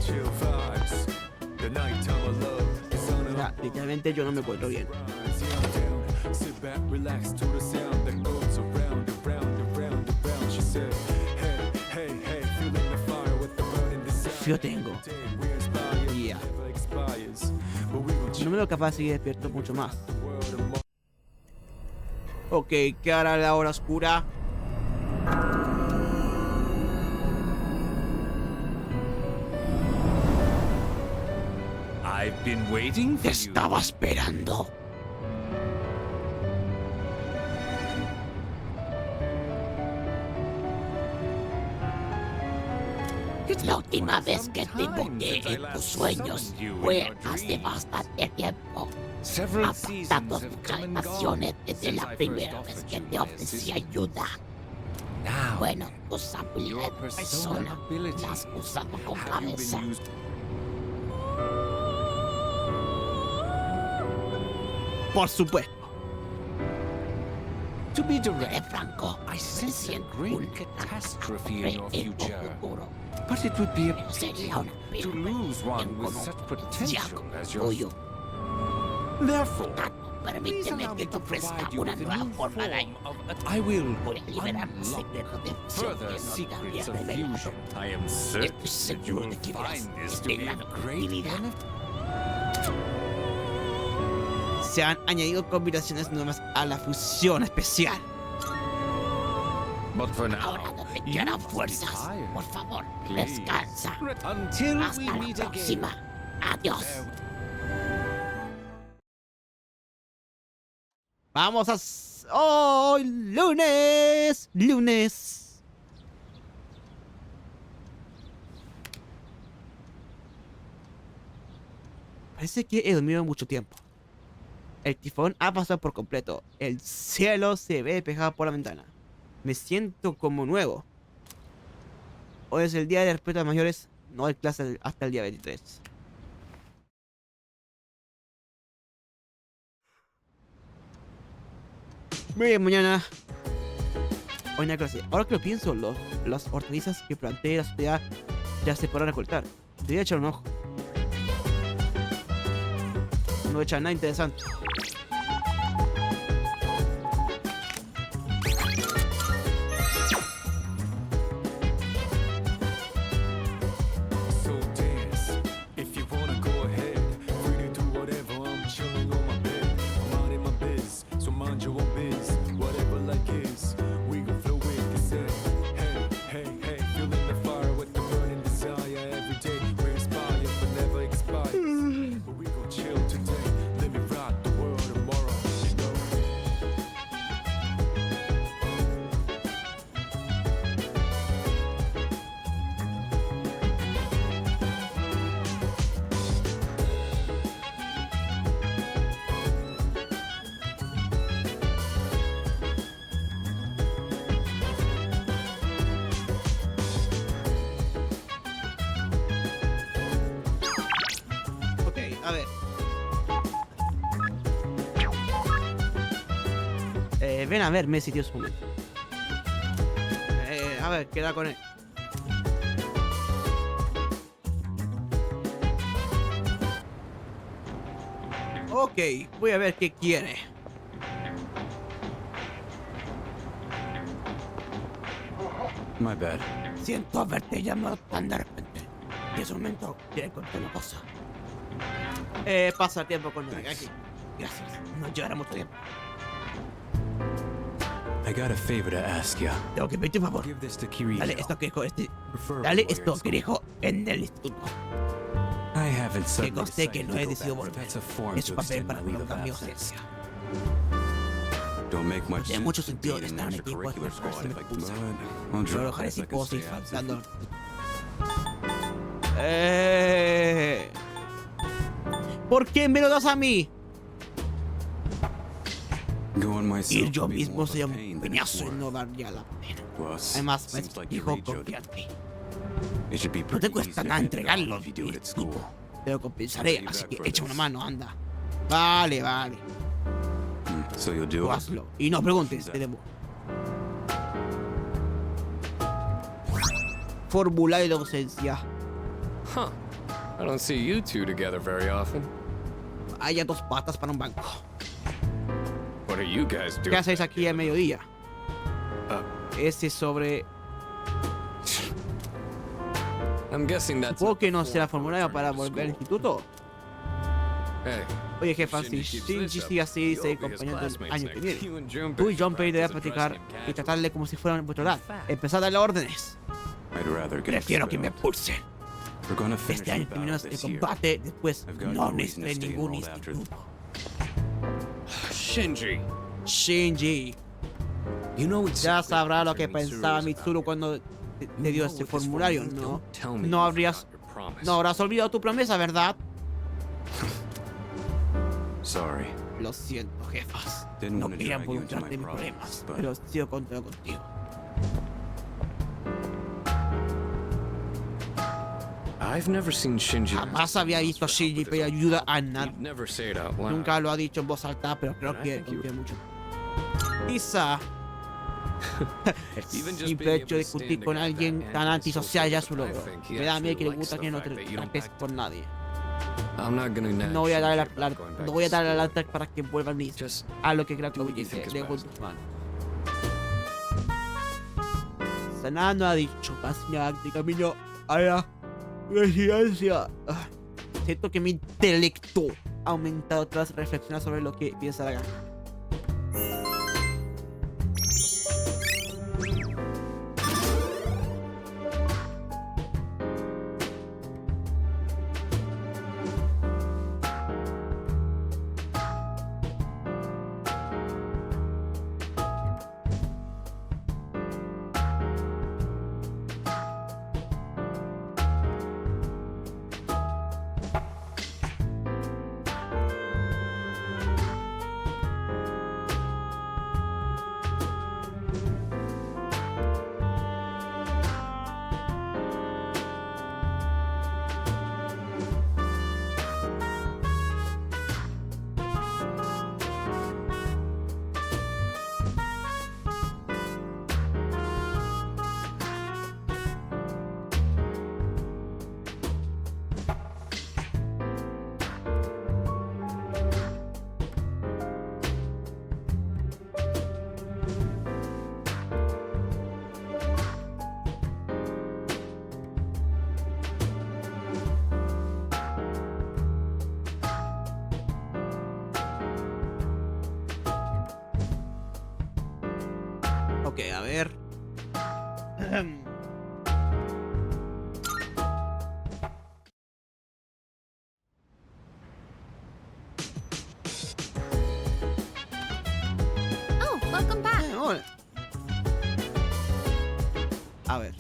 Chill vibes. The nighttime of love is on and Ya, literalmente yo no me encuentro bien. rise, young down. Sit back, relax to the sound that goes around and round and round and round. She said, hey, hey, hey, feeling the fire with the burning desire. Frío tengo. Day we inspire, Yeah. never expires. But we gon' No chill me veo capaz de seguir despierto mucho más. the world and more. Ok, ¿qué hará la hora oscura? I've been waiting for Te estaba esperando. La última vez que te invoqué en tus sueños fue hace bastante tiempo. Apartando tus calefacciones desde la primera vez que te ofrecí ayuda. Bueno, tus habilidades de persona las has usado con cabeza. Por supuesto. To be Seré direct, franco. I Me sense a siento great un catastrophe in your en future. futuro. But it would be a Sería una pity to pena lose one en with such potential como as tuyo. yours. Therefore, please Permíteme allow que me te to ofrezca provide you una with a nueva new forma de form of I will Voy a liberar unlock secretos de fusión further que no te secrets había of revelado. fusion. I am Estoy certain that you seguro will de que verás find this to de be gran of great utilidad. benefit. Se han añadido combinaciones nuevas a la fusión especial. But for Ahora now, no te you quedarán must fuerzas. retire. Por favor, Please. descansa. Until we Hasta la meet again. próxima. Adiós. Vamos a... ¡Oh! ¡Lunes! ¡Lunes! Parece que he dormido mucho tiempo. El tifón ha pasado por completo. El cielo se ve despejado por la ventana. Me siento como nuevo. Hoy es el día de respeto a mayores. No hay clase hasta el día 23. Muy bien, mañana. Hoy no hay clase. Ahora que lo pienso, las hortalizas que planteé la sociedad ya se podrán recortar. Debería echar un ojo. No he hecho nada interesante. So dance, if you wanna go ahead. Free to do whatever, I'm chilling on my bed. I'm minding my biz, so mind your own biz. Whatever like is, we gon' flow with this head. Hey, hey, hey, feeling the fire with the burning desire every day. We inspire but never expires. But we gon' chill today, let me rock the world tomorrow, you know. Ok, a ver. Ven a verme si tienes un momento. A ver, queda con él. Ok, voy a ver qué quiere. My bad. Siento haberte llamado tan de repente. Y es un momento quiere contar una cosa. Pasa tiempo con él. Thanks. Aquí. Gracias. No llevará mucho tiempo. I got a favor to ask you. Tengo que pedirte un favor. Give this to Kirito. Dale esto que dijo Preferably Dale where esto it's que dijo en el instituto. I haven't Que suddenly conste que decided no to he go decidido back. volver. That's a form Es to un papel extend para my leave prolongar of mi absence. ausencia. Don't make much Tiene sense mucho to sentido be de in estar an en equipo de extracurricular personas squad que me if I expulsan. could. No I'll lo drop dejaré as sin I can voz y stay absent. faltando. ¿Por qué me lo das a mí? Going myself Ir yo would be mismo more of a sería un pain than it's peñazo y worth. no daría la pena. Plus, Además, me seems like you dijo read Jojo. confiar en mí. It should be No pretty te cuesta easy to nada hand it entregarlo. off if you do it at school. Te lo compensaré, así que echa una mano, anda. Vale, vale. So you'll do Tú it? hazlo. Y no preguntes, te debo. Formulario de ausencia. Huh. I don't see you two together very often. Haya dos patas para un banco. What are you guys ¿Qué doing? hacéis aquí a mediodía? Ese sobre... I'm guessing that's. Supongo que no será formulario para volver al instituto. Hey. Oye, jefa, si Shinji sigue así, seré compañero del año que viene. Tú y Junpei deben practicar y tratarle como si fueran vuestra edad. Empezad a darle órdenes. I'd rather get Prefiero que me expelled. pulsen. We're gonna finish Este the año battle terminamos el this year. combate, después I've got no no reason to necesitaré stay ningún enrolled after instituto. Shinji. Shinji, You know ya sabrá lo que pensaba Mitsuru cuando te dio ese formulario, ¿no? No habrás olvidado tu promesa, ¿verdad? Sorry. Lo siento, jefas. Didn't No wanna quería drag you into involucrarte en my mis problems, problemas, but- pero sigo contando contigo. I've never seen Shinji. Jamás había visto a Shinji pedir ayuda a He'd nadie. never say it out loud. Nunca lo ha dicho en voz alta, pero creo I que think you- confía mucho. desestabiliza. El Even just simple being hecho de able to discutir stand con against alguien that tan antisocial ya es antisocial un logro. I think he Me da miedo que le actually gusta likes que no the fact that you don't trates back por nadie. I'm not gonna nag No voy a you darle about going back no voy a to darle la school. alta para que vuelvan Just a lo que creo do what que you think dice is de best. Guzmán. Sana no ha dicho más nada de camino a la residencia. Siento que mi intelecto ha aumentado tras reflexionar sobre lo que piensa la gana. Ok, a ver. Oh, welcome back. Hola. A ver.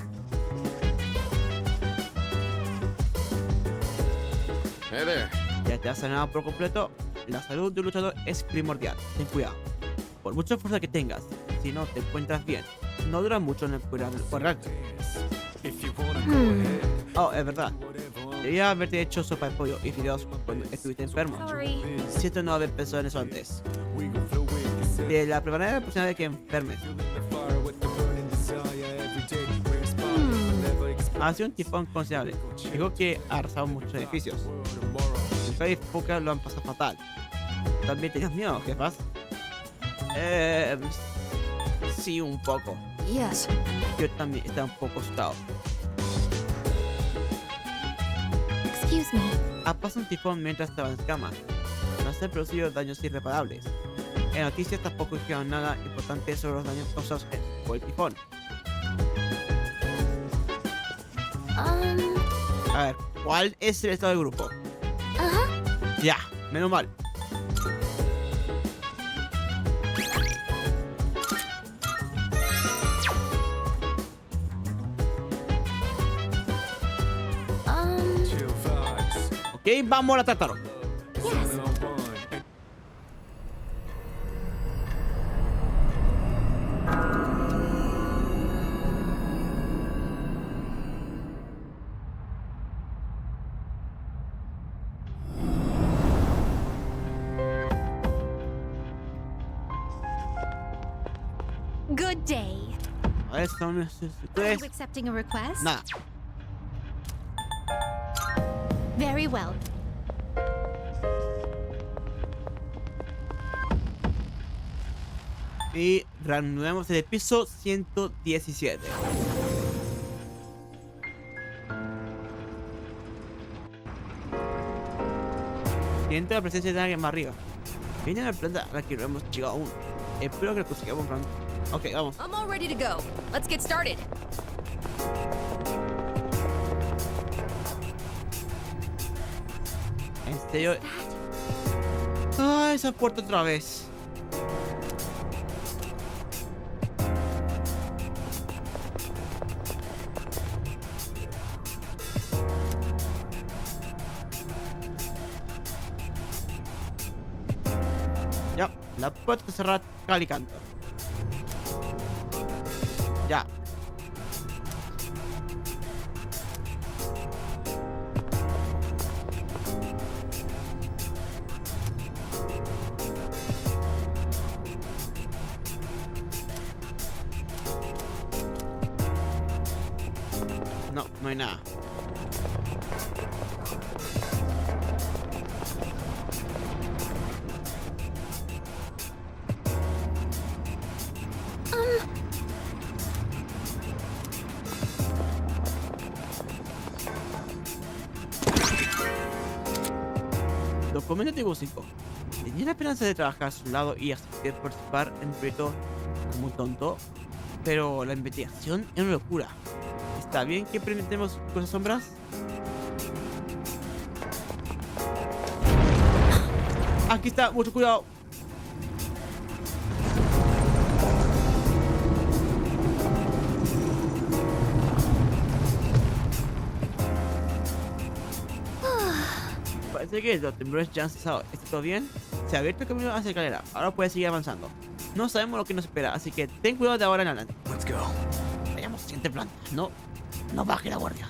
Hey there. Ya te has sanado por completo. La salud de un luchador es primordial. Ten cuidado. Por mucha fuerza que tengas, si no te encuentras bien, no dura mucho en el correrte. If you wanna go ahead, Oh, es verdad. Debería haberte hecho sopa de pollo y fideos cuando estuviste enfermo. Sorry. Siento no haber pensado en eso antes. we gon' flow with the set. De la prepararé la próxima vez que enfermes. The fire with the burning desire every day. We inspire, but never expect Ha sido un tifón considerable. Dijo que ha arrasado muchos edificios. tomorrow. En País pocas lo han pasado fatal. ¿También tenías miedo, jefas? Sí, un poco. Yes. Yo también estaba un poco asustado. Excuse me. Ha pasado un tifón mientras estaba en cama. No se han producido daños irreparables. En noticias tampoco dijeron nada importante sobre los daños causados por el tifón. A ver, ¿cuál es el estado del grupo? Ya, menos mal. Chill vibes. Ok, vamos a la Tartaro. Yes. No one. Good day. A ver, son Are ustedes. you accepting a request? Nada. Very well. Y reanudamos el piso 117. Siento la presencia de alguien más arriba. Viene a la planta a la que no hemos llegado aún. Espero que lo consigamos pronto. Ok, vamos. I'm all ready to go. Let's get started. En serio. Ah, esa puerta otra vez. Ya, la puerta está cerrada cal y canto. Ya. No, no hay nada. Documento tipo 5. Tenía la esperanza de trabajar a su lado y aceptar participar en el proyecto como un tonto, pero la investigación es una locura. ¿Está bien que implementemos cosas sombras? Aquí está, mucho cuidado. Parece que los temblores ya han cesado. ¿Está todo bien? Se ha abierto el camino hacia la escalera. Ahora puedes seguir avanzando. No sabemos lo que nos espera, así que ten cuidado de ahora en adelante. Let's go. Vayamos, siguiente plan. No baje la guardia.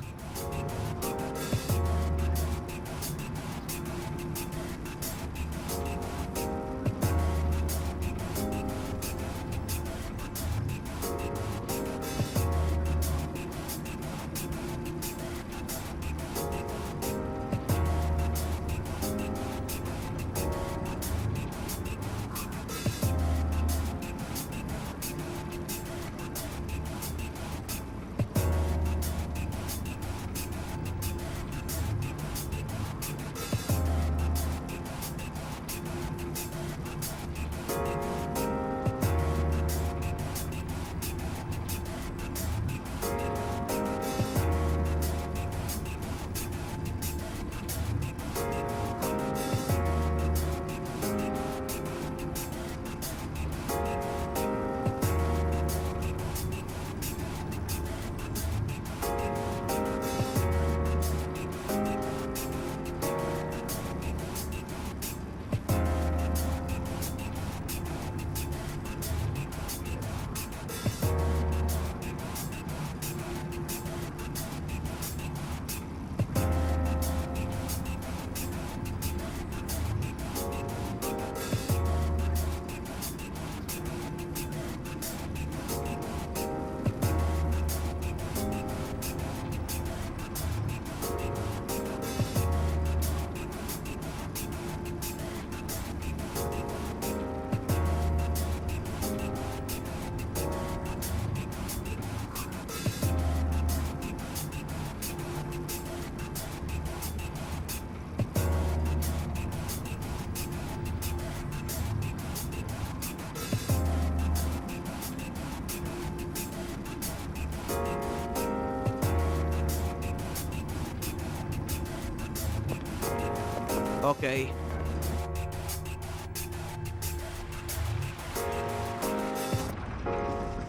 Ok.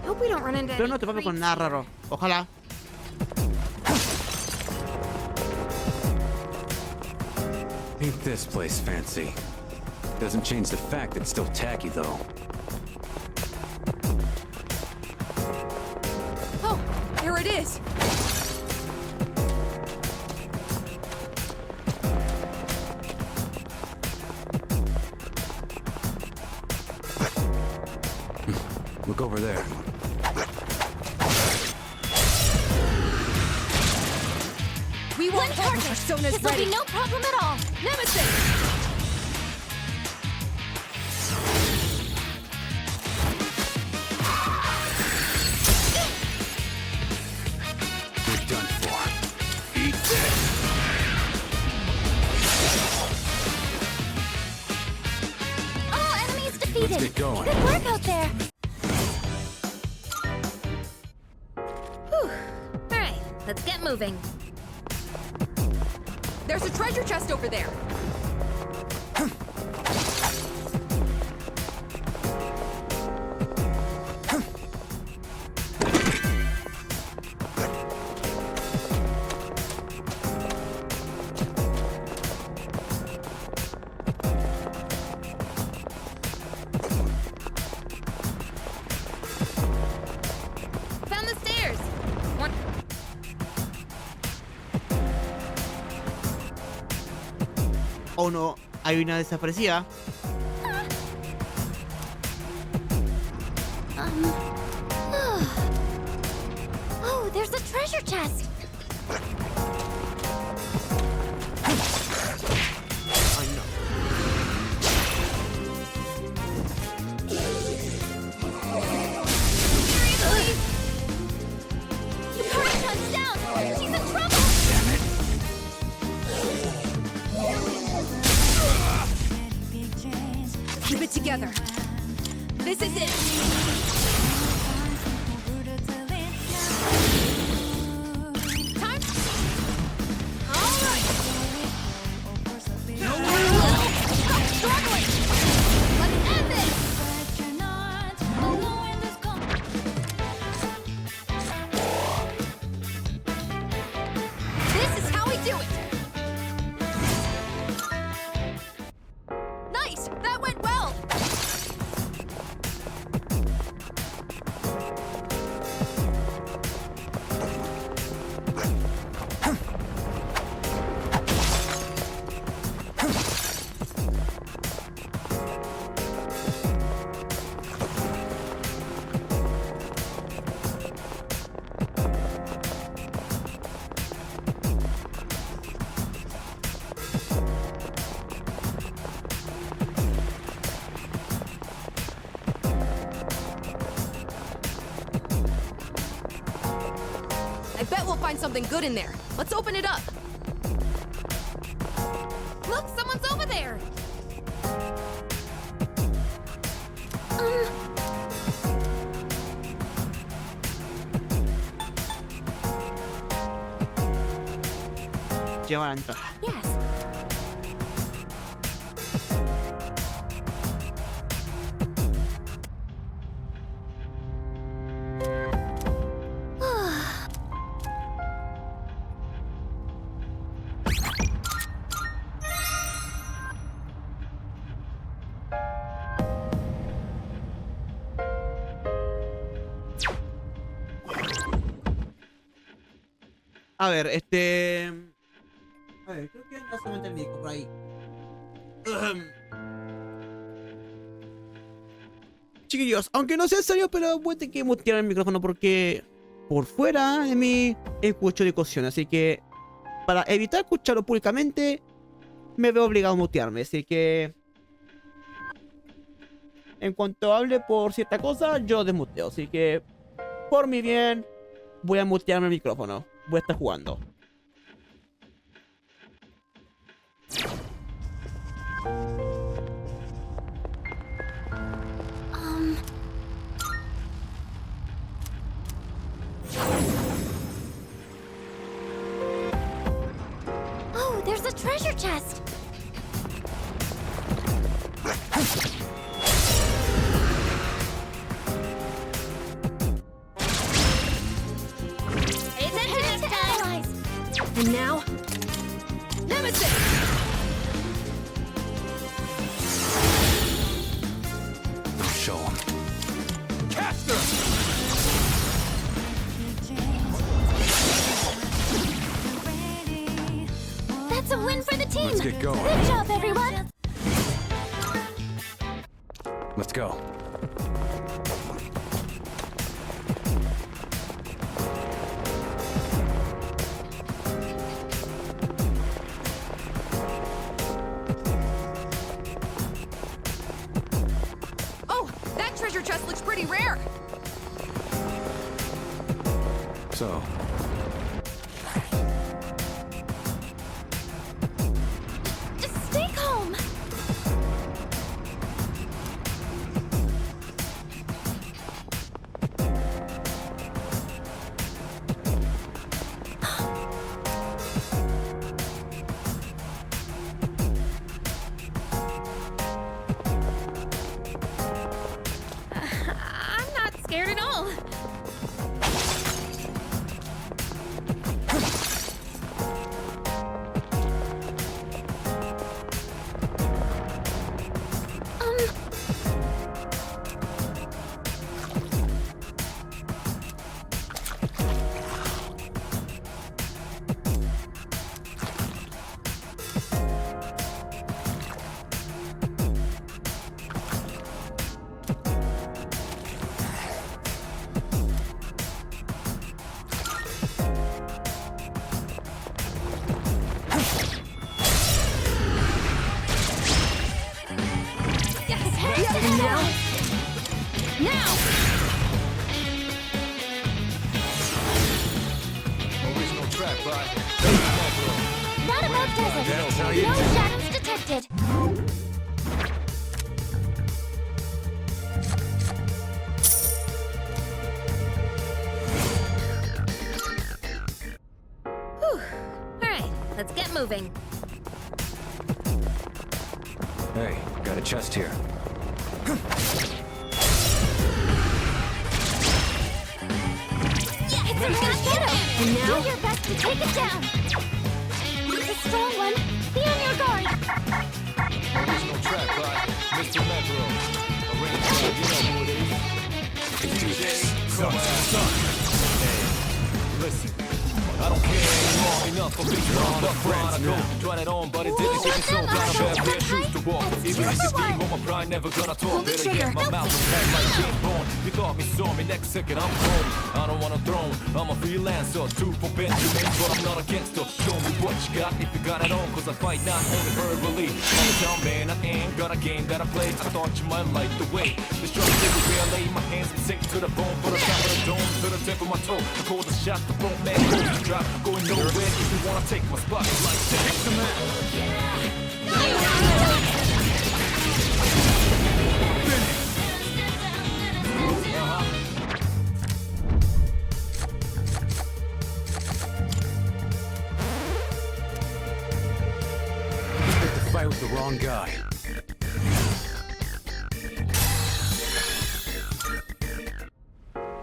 Hope we don't run into Pero any no te pases con creeps. nada raro. Ojalá. Ain't this place fancy? Doesn't change the fact it's still tacky, though. Oh, here it is. Look over there. We won't have the personas This will ready. be no problem at all. Nemesis! You're done for. Eat this! All enemies defeated. Let's get going. Good work out there. Whew. All right, let's get moving. There's a treasure chest over there. Found the stairs. One. O no, hay una desaparecida. Oh, there's a treasure chest. Ay, no. Seriously? Yukari-chan's down! She's in trouble! Keep it together. This is it. Time. All right. Stop struggling. Let's end this. This is how we do it. Nice. That went well. I bet we'll find something good in there. Let's open it up. Look, someone's over there. Lleva la entrada. Yes. A ver, a ver, creo que ya se mete el disco por ahí. Chiquillos, aunque no sea serio, pero voy a tener que mutear el micrófono porque por fuera de mí escucho discusión. Así que para evitar escucharlo públicamente, me veo obligado a mutearme. Así que en cuanto hable por cierta cosa, yo desmuteo. Así que por mi bien, voy a mutearme el micrófono. Voy a estar jugando. Oh, there's a treasure chest. Attention time. And now, Nemesis! Show him. That's a win for the team. Let's get going. Good job, everyone. Let's go. Oh, that treasure chest looks pretty rare. So, Just stay calm. I'm not scared at all. quiet. No shadows detected. Whew. Alright, let's get moving. Hey, got a chest here. Yeah, it's a shadow. And now? Do your best to take it down. It's a strong one. Be on your guard. Original track by Mr. Metro. Arranged by, you know who it is. Can do this. Come on, son. Hey, listen. I don't care anymore. Enough of being wrong, but I go. Tried it on, but it didn't get me so down. I better wear shoes to walk. Even if it's free home, I'm probably never gonna talk. Better get my mouth and pack like James Bond. You thought me saw me, next second I'm home. I don't want a throne. I'm a freelancer, two for Benjamin, but I'm not a gangster. Show me what you got if you got it on, cause I fight not only verbally. On the town, man, I ain't got a game that I play. I thought you might like the way the struggle everywhere. Lay my hands and sink to the bone, for the top of the dome, to the tip of my toe. The coldest shot, the boat man goes to drop, going nowhere. If you wanna take my spot, it's like take the man. Fight with the wrong guy.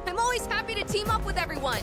I'm always happy to team up with everyone.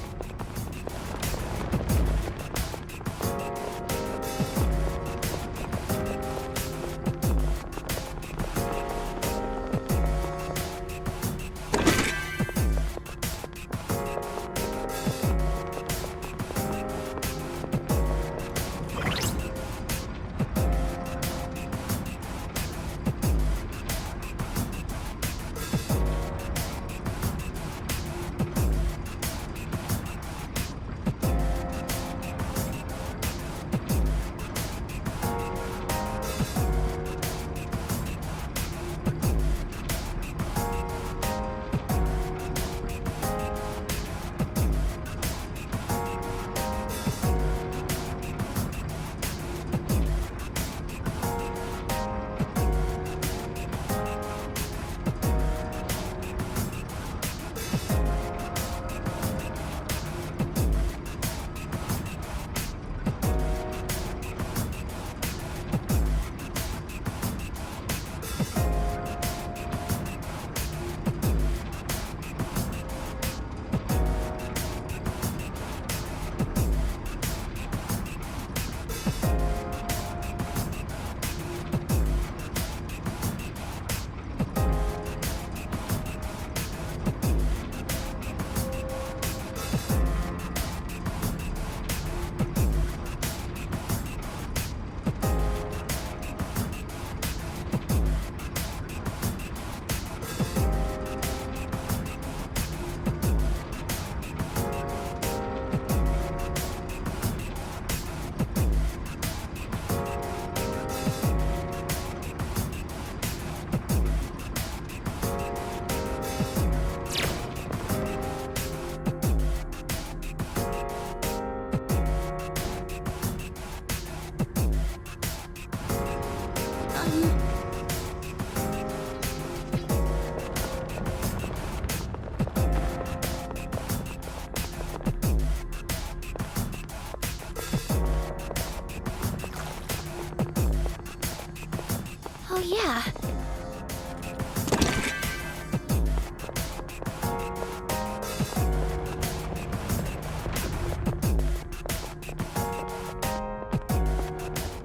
Oh, yeah.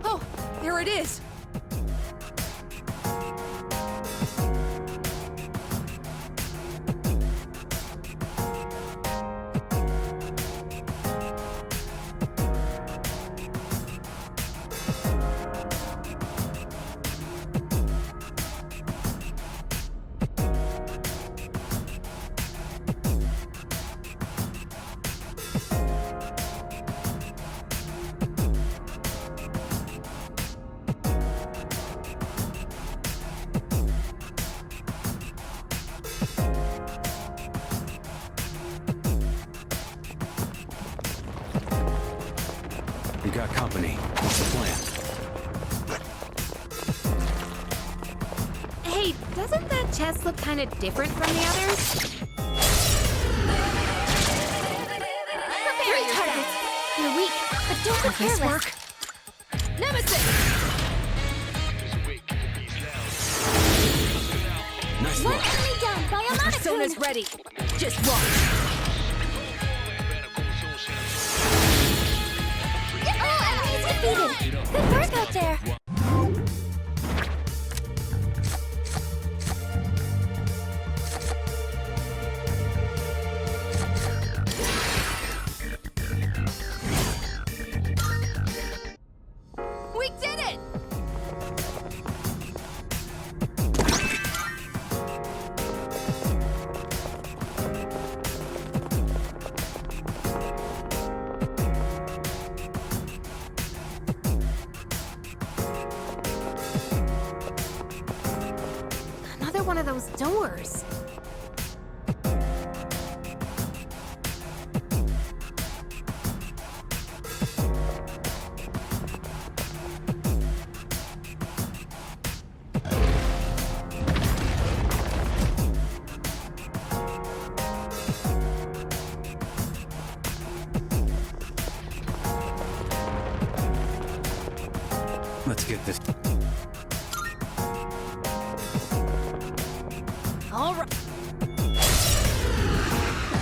Oh, there it is. We got company. What's the plan? Doesn't that chest look kind of different from the others? Prepare yourself. You're weak, but don't be careless. Nemesis! Nice One work. enemy down by a Persona's Monokuma. ready. Just watch. All enemies defeated. Good work out there. We did it! Another one of those doors. Let's get this. All right.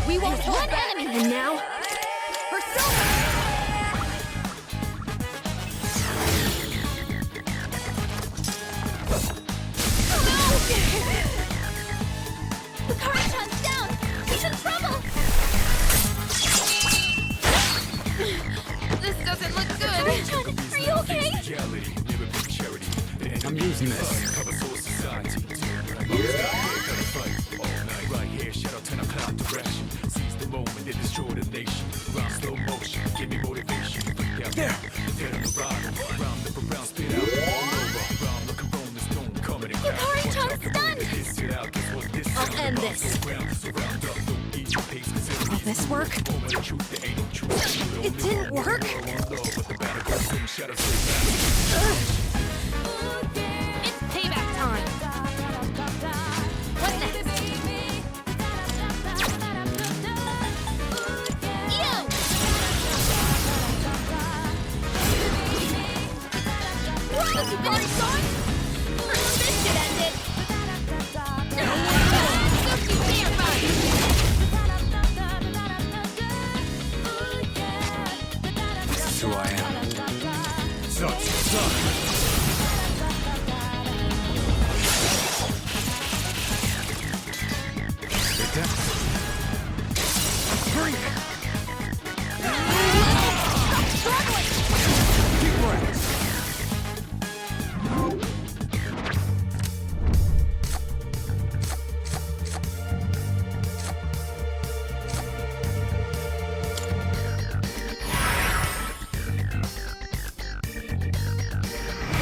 We won't There's hold one back. enemy. And now, Persona! Hikaru-chan's down. He's in trouble. This doesn't look good. Hikaru-chan, are you okay? Reality, never been charity. The I'm using this. cover soul society. Gotta fight all night. Right here, shadow 10 o'clock direction. Seize the moment and destroy the nation. Round slow motion, give me motivation. There. Dead on the ride. Round up around, spit out. All over. Round looking rolling stone, coming in crowd. Hikaru-chan's stunned. Hits it out, guess what this I'll is? end this. Round up, no ease, pace, consider Will this work? moment of truth, there ain't no truth. It didn't work. Love, but the battle goes soon, shadow stay back. It's payback time. What next? Yo! Whoa, Hikaru-san! This should end it. Suki Vampire! This is who I am. Such son. Bring it. Keep right.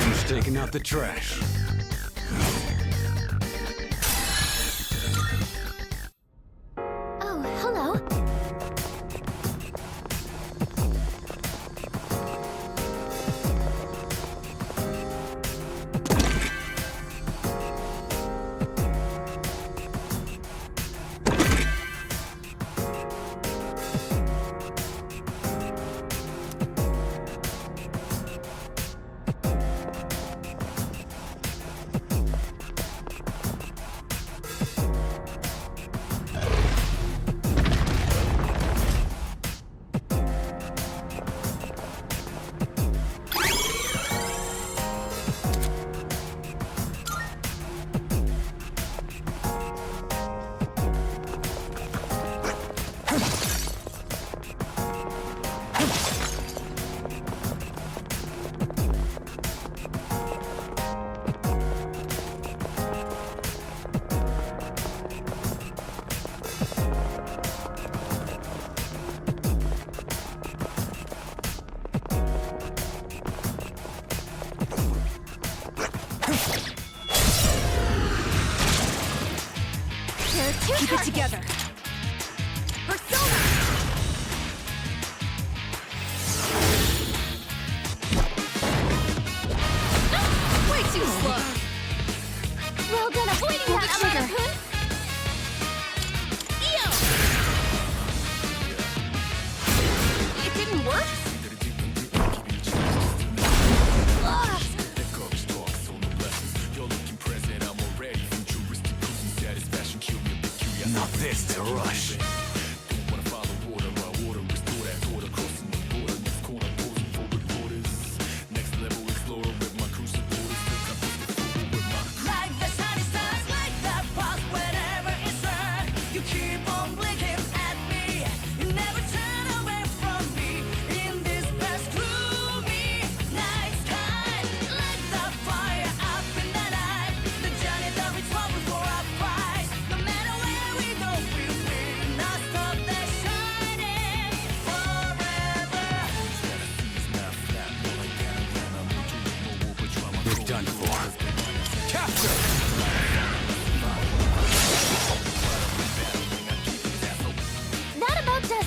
Who's taking out the trash? Oh, hello. Keep it together. Persona! Way too slow. Well done avoiding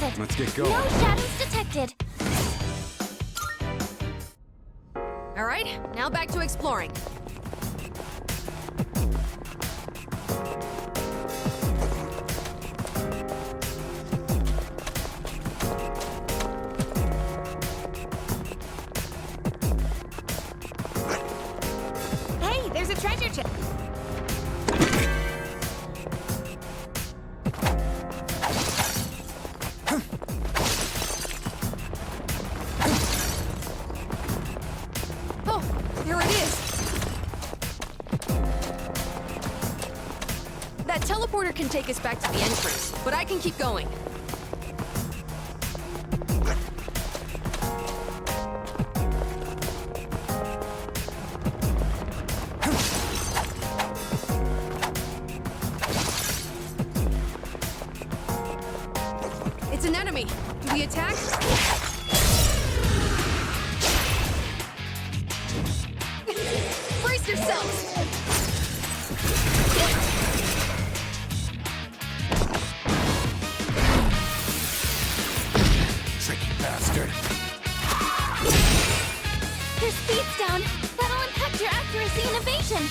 does it? Let's get going. No shadows detected. All right, now back to exploring. Hey, there's a treasure chest. Oh, there it is. That teleporter can take us back to the entrance, but I can keep going. It's an enemy. Do we attack? Brace yourselves! Tricky bastard. Your speed's down. That'll impact your accuracy and evasion.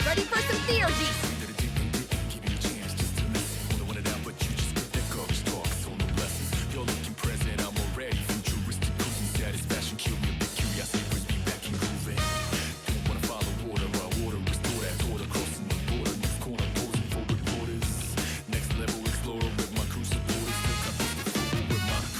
Ready for some theurgies!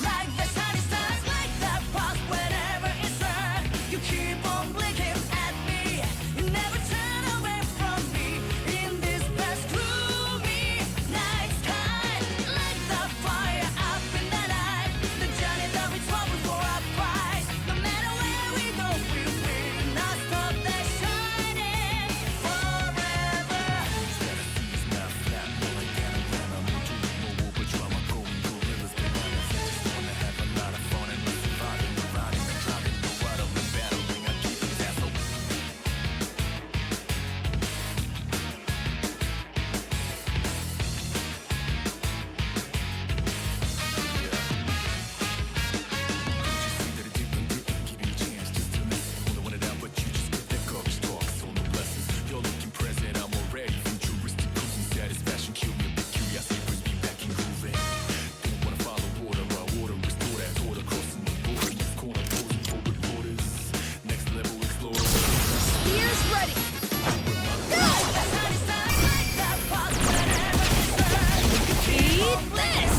Like the shiny stars, like that pulse whenever it's right. You keep on blinking at me. You never turn away from me. In this past gloomy night sky, like the fire up in the night. The journey that we travel for our prize. No matter where we go, we'll win. Not stop the shining forever. Spears ready! Eat this!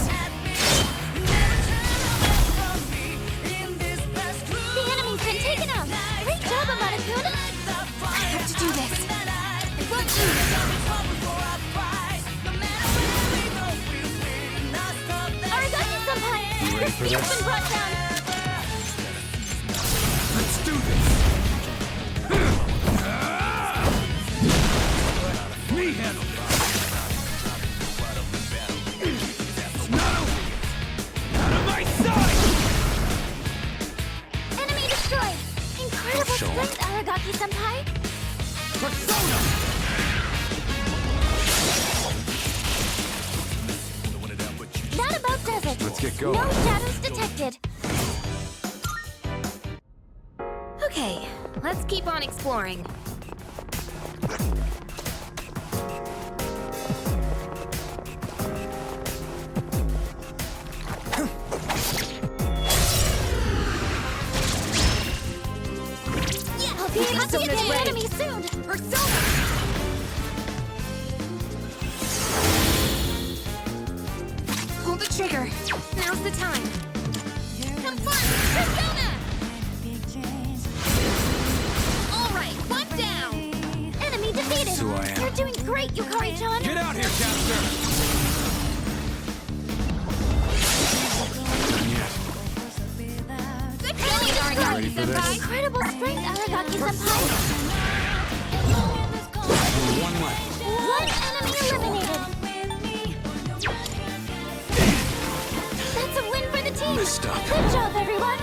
The enemy's been taken out. Great job, Amadakun. I have to do this. I want you. Aragaki-senpai! You ready for Your this? speed's been brought down. Let's do this! Me handle this! It's not over yet! Out of my sight! Enemy destroyed. Incredible Show 'em. strength, Aragaki-senpai. Persona! That about does it. Let's get going. No shadows detected. Okay, let's keep on exploring. Yeah, I'll be able to get the enemy soon. Persona! Pull the trigger. Now's the time. Confirm! Persona! All right, one down. Enemy defeated. That's who I am. You're doing great, Yukari-chan. Get out here, Caster! Yeah. Good going, Ready for this? Incredible strength, Aragaki-senpai. One left. One enemy eliminated. That's a win for the team. Missed up. Good job, everyone.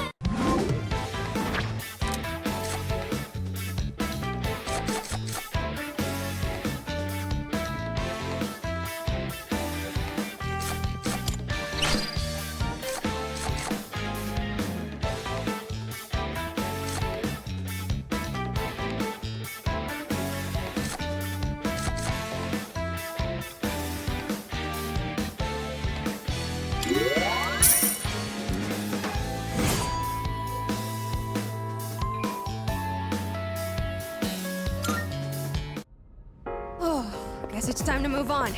time to move on.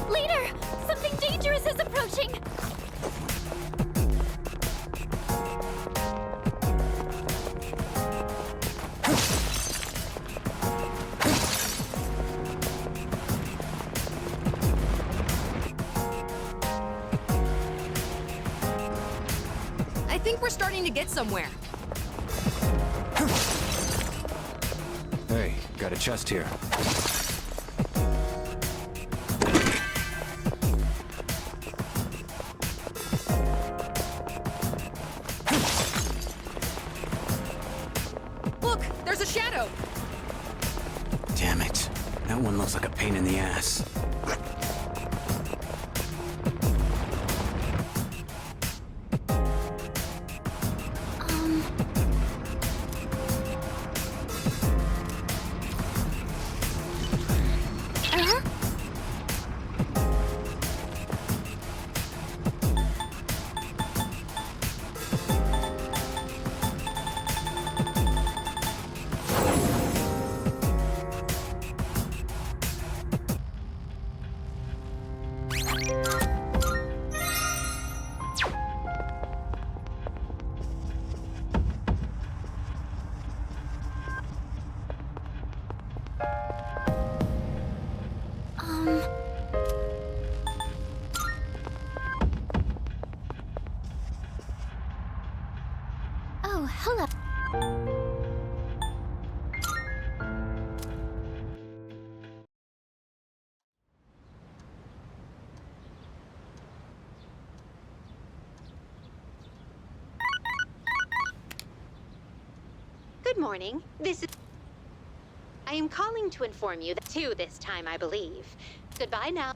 Leader! Something dangerous is approaching! I think we're starting to get somewhere. Hey, got a chest here. Look, there's a shadow. Damn it. That one looks like a pain in the ass. Oh, hello. Good morning. This is... I am calling to inform you that two this time, I believe. Goodbye now.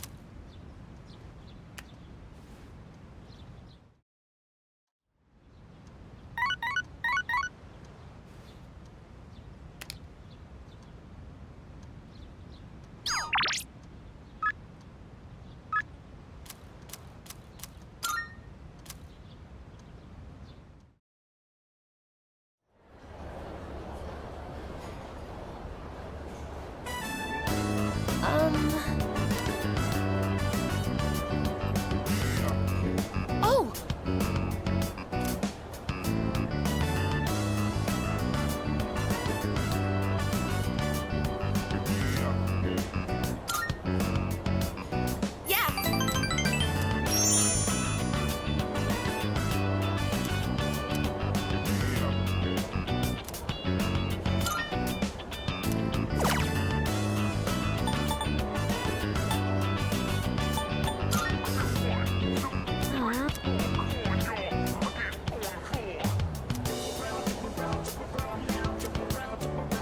Oh!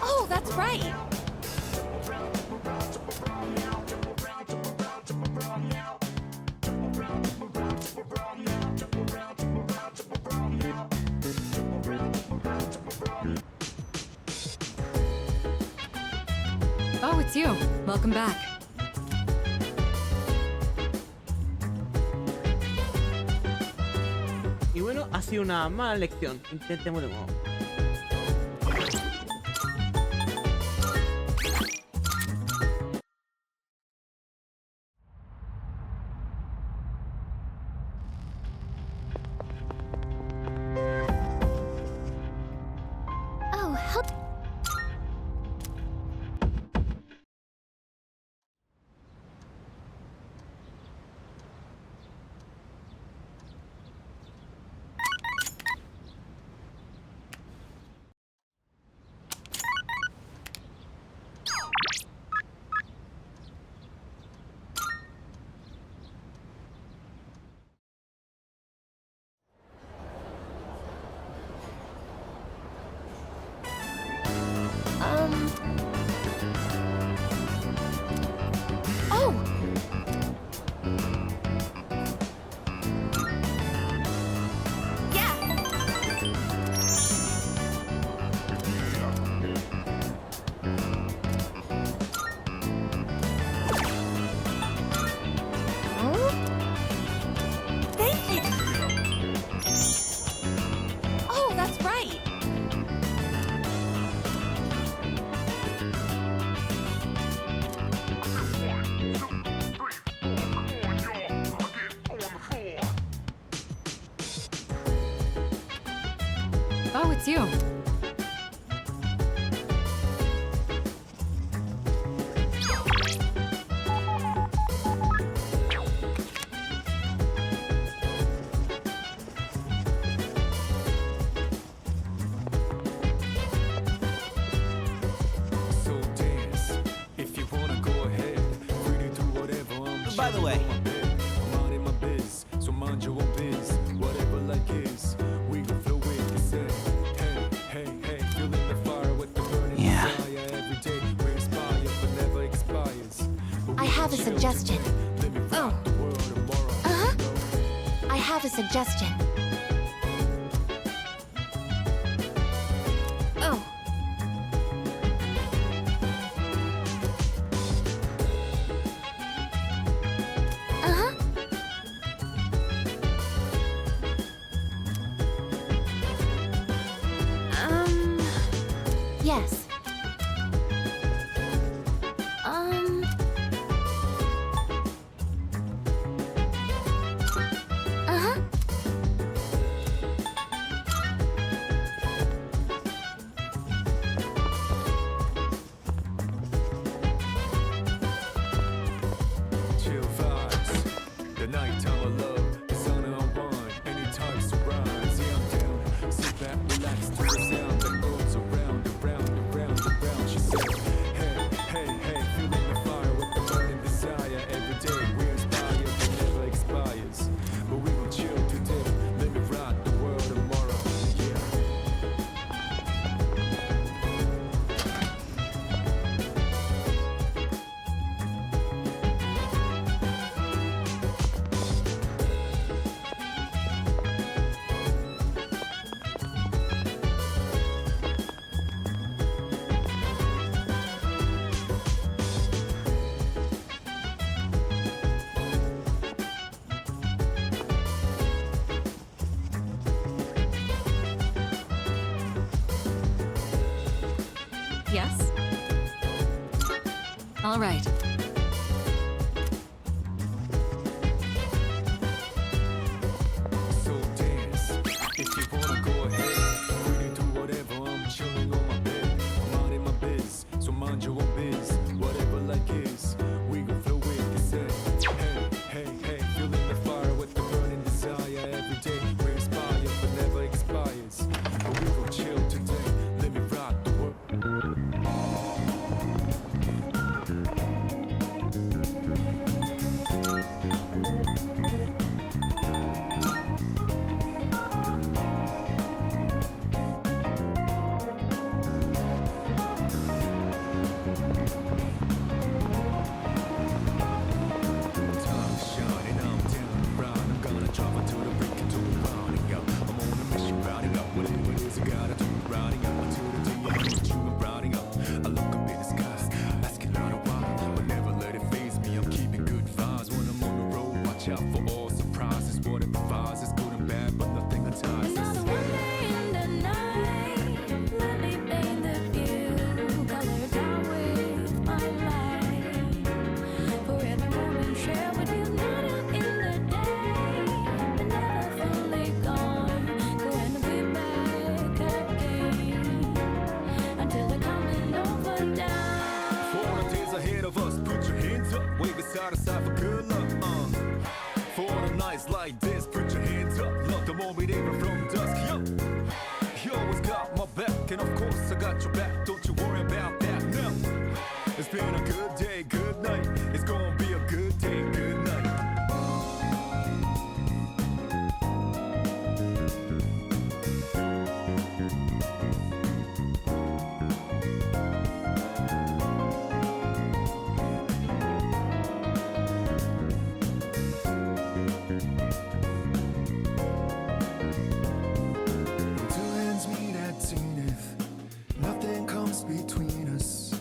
Oh, that's right. Oh, it's you. Welcome back. Y bueno, ha sido una mala elección. Intentemos de nuevo. Oh, help. Oh, it's you. So dance, if you wanna go ahead. Free to do whatever. I'm By the chilling way. on my bed. I'm minding my biz, so mind your own biz. Whatever like is, we gon' flow with it. Say, hey, hey, hey, feeling the fire with the burning Yeah. desire every day. We inspire, but never expires. But we I have a gon' chill suggestion. today. Let me rock the world tomorrow. I have a suggestion. Oh. Uh-huh. Yes. Uh-huh. Chill vibes, the nighttime of love, the sun unwind, anytime surprise. Yeah, I'm down. Sit back, relax to the sound that goes around, around, around, around. She said, hey, hey, hey, feeling the fire with the burning desire every day. We inspire, but never expires. But we gon' chill today. Let me rock the world tomorrow. Yeah. Yes? All right. So dance, if you wanna go ahead. Free to do whatever. I'm chilling on my bed. I'm minding my biz, so mind your own biz. Whatever like is, we gon' flow with it. Say, hey, hey, hey, feeling the fire with the burning desire every day. We inspire, but never expires. But we gon' chill today. Let me rock the world. Time is shining, I'm down and round. I'm gonna drive until the break into the rounding out. I'm on a mission, rounding up whatever it is I gotta do. Rounding up until the day I know that you are rounding up. I look up in the skies, asking out a while, but never let it faze me. I'm keeping good vibes when I'm on the road. Watch out for all surprises. What it provides is good and bad, but nothing entices. For all the days ahead of us, put your hands up, wave it side to side for good luck. For all the nights like this, put your hands up, love the moment even from dusk. Yo, you always got my back, and of course I got your back. Don't you worry about that. No, it's been a good day, good night. It's gonna be a good day, good night. Two hands meet at zenith. Nothing comes between us.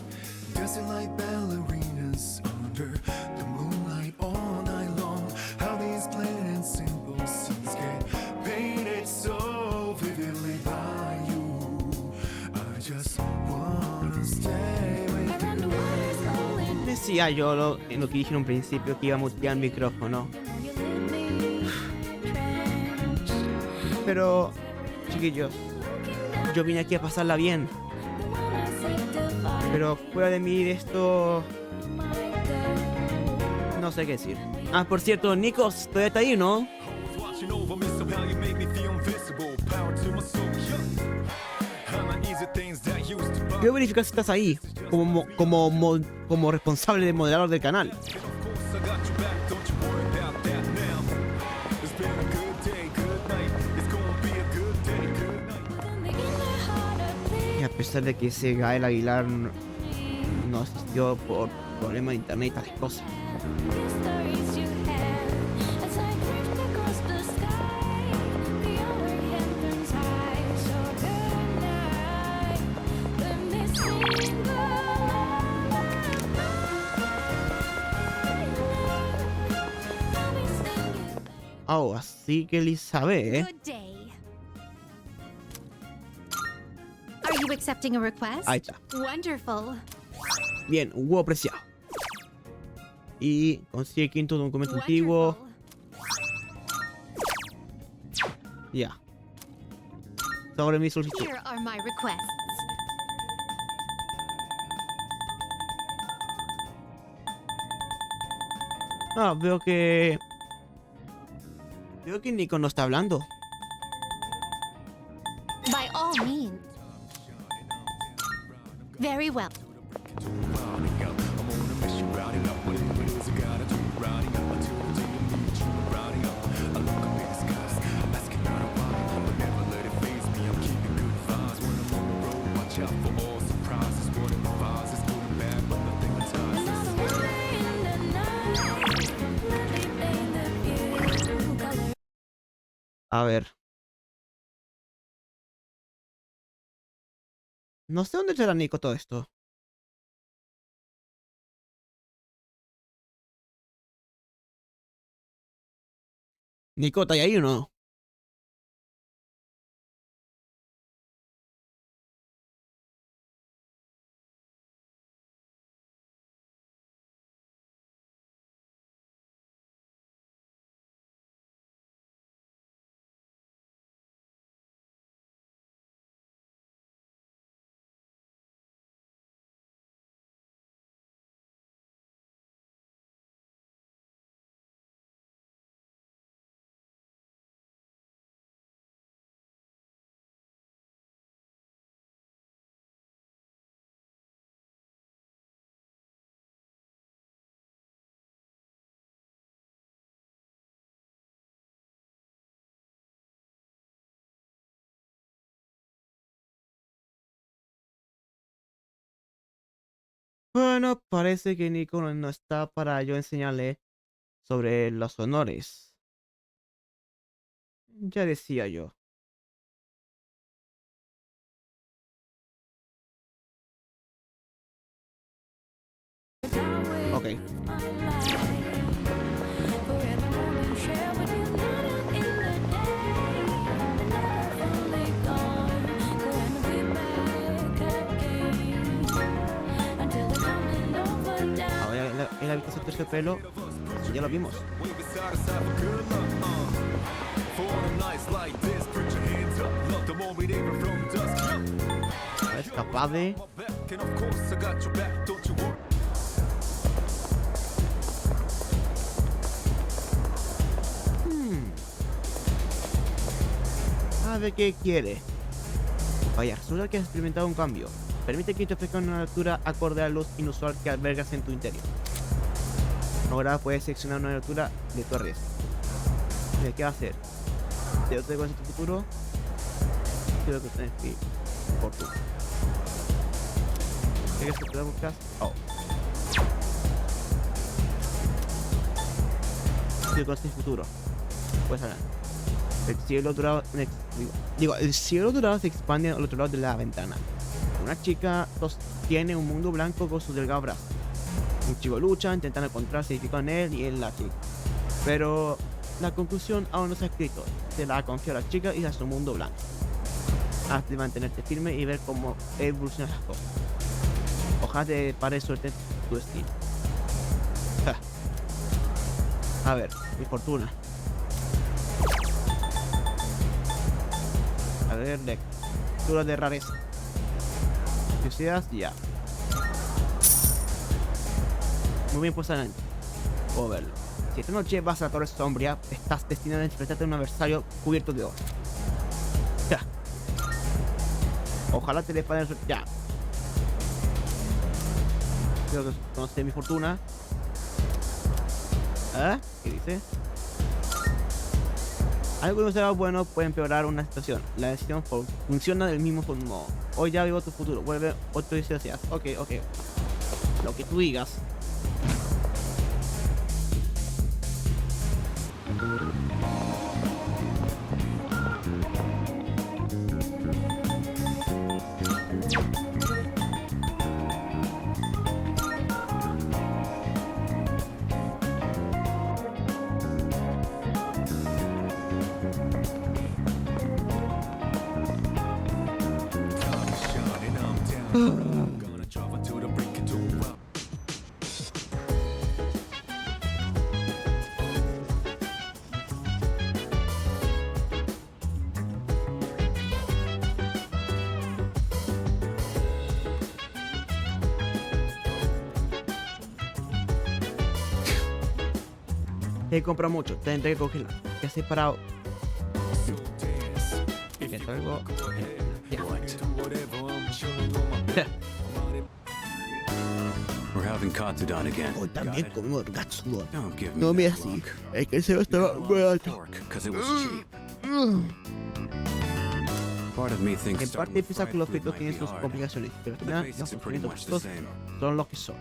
Dancing like ballerinas under the moonlight all night long. How these plain and simple scenes get painted so vividly by you. I just wanna stay with you. Decía yo lo que dije en un principio, que iba a mutear el micrófono. Pero, chiquillos, yo vine aquí a pasarla bien. Pero fuera de mí esto... no sé qué decir. Ah, por cierto, Nikos, todavía está ahí, ¿no? Watching over me somehow you make me feel invisible. Power to my soul, yeah. I'm not easy things that used to bother. Quiero verificar si estás ahí como responsable de moderador del canal. Of course I got your back, don't you worry about that now. It's been a good day, good night. It's gonna be a good day, good night. Y a pesar de que ese Gael Aguilar no asistió por problemas de internet y tales cosas. Oh, así que Elizabeth, ¿eh? Good day. Are you accepting a request? Ahí está. Wonderful. Bien, hubo apreciado. Y consigue quinto documento antiguo. Ya. Sobre mi solicitud. Here are my requests. Ah, veo que Nico no está hablando. By all means. Very well. A ver. No sé dónde será Nico todo esto. Nico, ¿está ahí o no? Bueno, parece que Nico no está para yo enseñarle sobre los honores. Ya decía yo. Ok. Ahora en la habitación terciopelo ya lo vimos. Es capaz de... A ver qué quiere. Vaya, resulta que has experimentado un cambio. Permite que te ofrezca una altura acorde a la luz inusual que albergas en tu interior. Ahora puedes seleccionar una altura de tu arriesgo. ¿Qué va a hacer? ¿Te lo tengo en tu futuro? Creo que tienes que ir por tú. ¿Qué es que te buscas? Oh. ¿Qué con este futuro? Puedes hablar. El cielo dorado... el cielo dorado se expande al otro lado de la ventana. Una chica sostiene un mundo blanco con su delgado brazo. Un chico lucha intentando encontrar significado en él y en la chica. Pero la conclusión aún no se ha escrito. Se la ha confiado a la chica y a su mundo blanco. Has de mantenerte firme y ver cómo evolucionan las cosas. Ojalá te pare suerte tu destino. A ver, mi fortuna. A ver, Deck. captura de rareza. Deseas, ya. Muy bien, pues adelante. Puedo verlo. Si esta noche vas a la Torre Sombría, estás destinado a enfrentarte a un adversario cubierto de oro. Ya. Ojalá te dé eso. Ya. Creo que conoce mi fortuna. ¿Eh? ¿Qué dice? Algo que no será bueno puede empeorar una situación. La decisión funciona del mismo modo. Hoy ya vivo tu futuro. Vuelve otro y se deseas. Ok. Lo que tú digas. Gonna travel to the brink of doom. He comprado mucho, tendré que cogerla. ¿Qué has separado? ¿Qué es algo? We're having Katsudon again. Hoy también comemos Katsudon. Don't give me No me that así. look. Es que se estaba muerto. Pork, 'cause it was cheap. Part of me thinks En starting parte with piensa que fried los food fritos might tienen be sus hard. complicaciones, pero al The final basics los are pretty alimentos much the fritos same. son lo que son.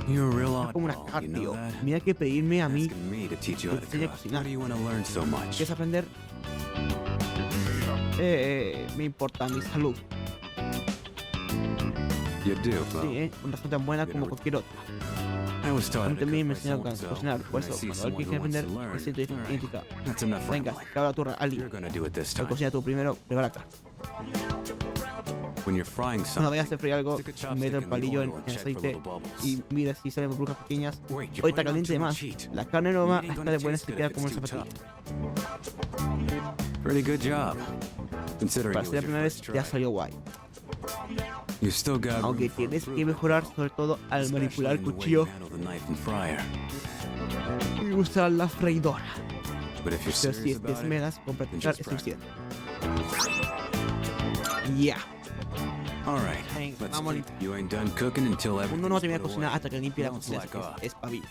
You're a real Es como una oddball, you know cardio. that? Mira que pedirme a mí Asking me to teach you how te to enseñe a cook. cocinar. Why do you want to learn so much? ¿Quieres aprender? Me importa mi salud. You do, Sí, una razón tan buena como cualquier otra. I was A taught mí how to también cook me enseñaron a myself, so cocinar, por when I eso see cuando someone alguien who quiere wants aprender, to learn, me siento all identificado. right, that's enough for Venga, Emily. que ahora tú, Ali. You're gonna do it this Pero time. cocina tú primero, prepara acá. When you're frying Cuando something, vayas a freír algo, stick a chopstick mete el in the palillo oil en and check for aceite little bubbles. y mira si salen burbujas pequeñas. Wait, you're Hoy está putting on caliente de too más. much heat. La carne no va a It ain't estar gonna de buena taste si good queda if como it's el too zapallo. Pretty good job. Considering Para it ser la was primera your vez first ya try. salió guay. You still got Aunque room for tienes que improvement, mejorar sobre todo al especially manipular el in the way cuchillo you handle the knife and fryer. y usar la freidora. But if you're Pero si serious te about it, esmeras con practicar just es practice. suficiente. Ya. all right, Venga, let's vamos a eat. You ain't done cooking until Uno everything's no termina de put cocinar away. hasta que limpie la Don't cocina. slack off. Es pavía.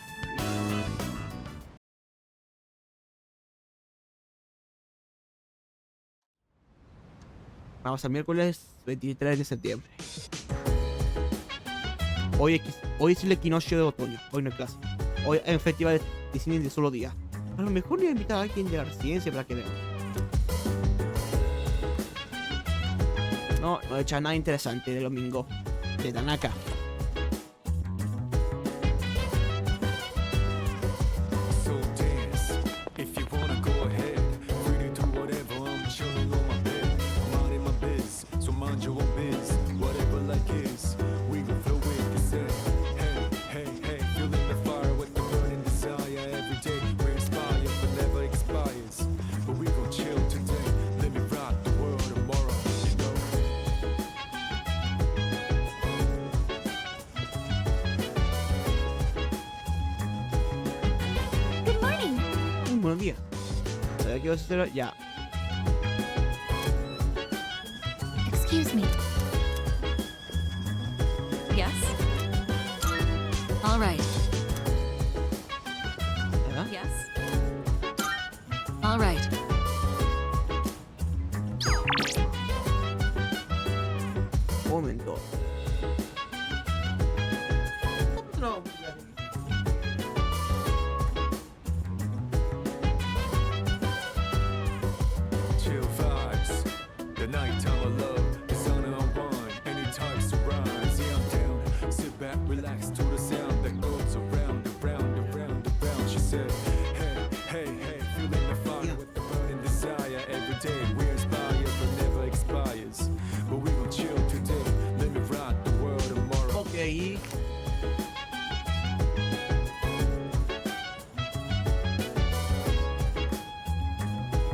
Vamos al miércoles 23 de septiembre. Hoy es el equinoccio de otoño. Hoy no hay clase. Hoy hay un festival de cine de solo día. A lo mejor voy a invitar a alguien de la residencia para que vean. No he hecho nada interesante de domingo. De Tanaka. So dance if you wanna go ahead. Free to do whatever. I'm chilling on my bed. I'm out in my biz, so mind your own biz. Whatever like is, we gon' flow with the set. Hey, hey, hey, feeling the fire with the burning desire. Every day we're inspired, but never expires. But we gon' chill today. Let me rock the world tomorrow. You know. Good morning. Buenos días. ¿Sabes qué vas a hacer? Ya. Excuse me. Yes? All right. ¿Ya? Yes? All right. Un momento. Otro. Chill vibes, the nighttime of love, the sun unwind, any types to rise. Yeah, I'm down. Sit back, relax to the sound that goes around, around, around, around. She said, hey, hey, hey, feeling the fire with the burning desire. Every day we're inspired, but never expires. But we gon' chill today. Let me rock the world tomorrow. Ok.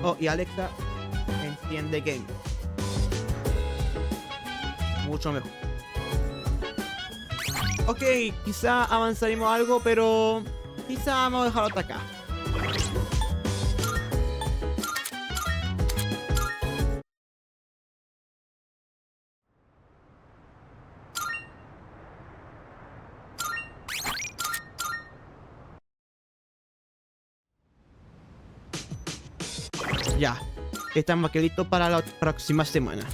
Oh, y Alexa, enciende game. Mucho mejor. Ok, quizá avanzaremos algo, pero quizá vamos a dejarlo hasta acá. Ya, estamos aquí listos para la próxima semana.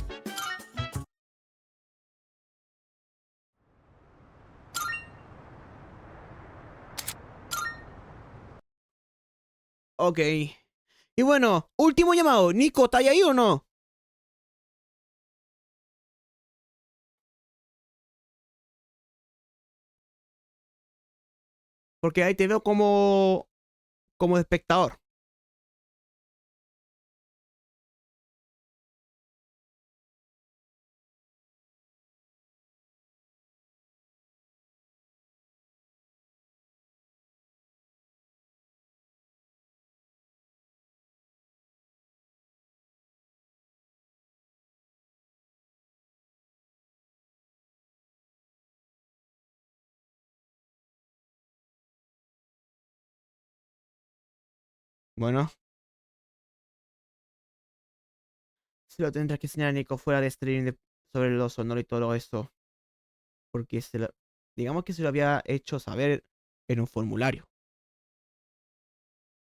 Ok. Y bueno, último llamado. Nico, ¿está ahí o no? Porque ahí te veo como espectador. Bueno, se lo tendrás que enseñar a Nico fuera de stream sobre los honores y todo eso. Porque digamos que se lo había hecho saber en un formulario.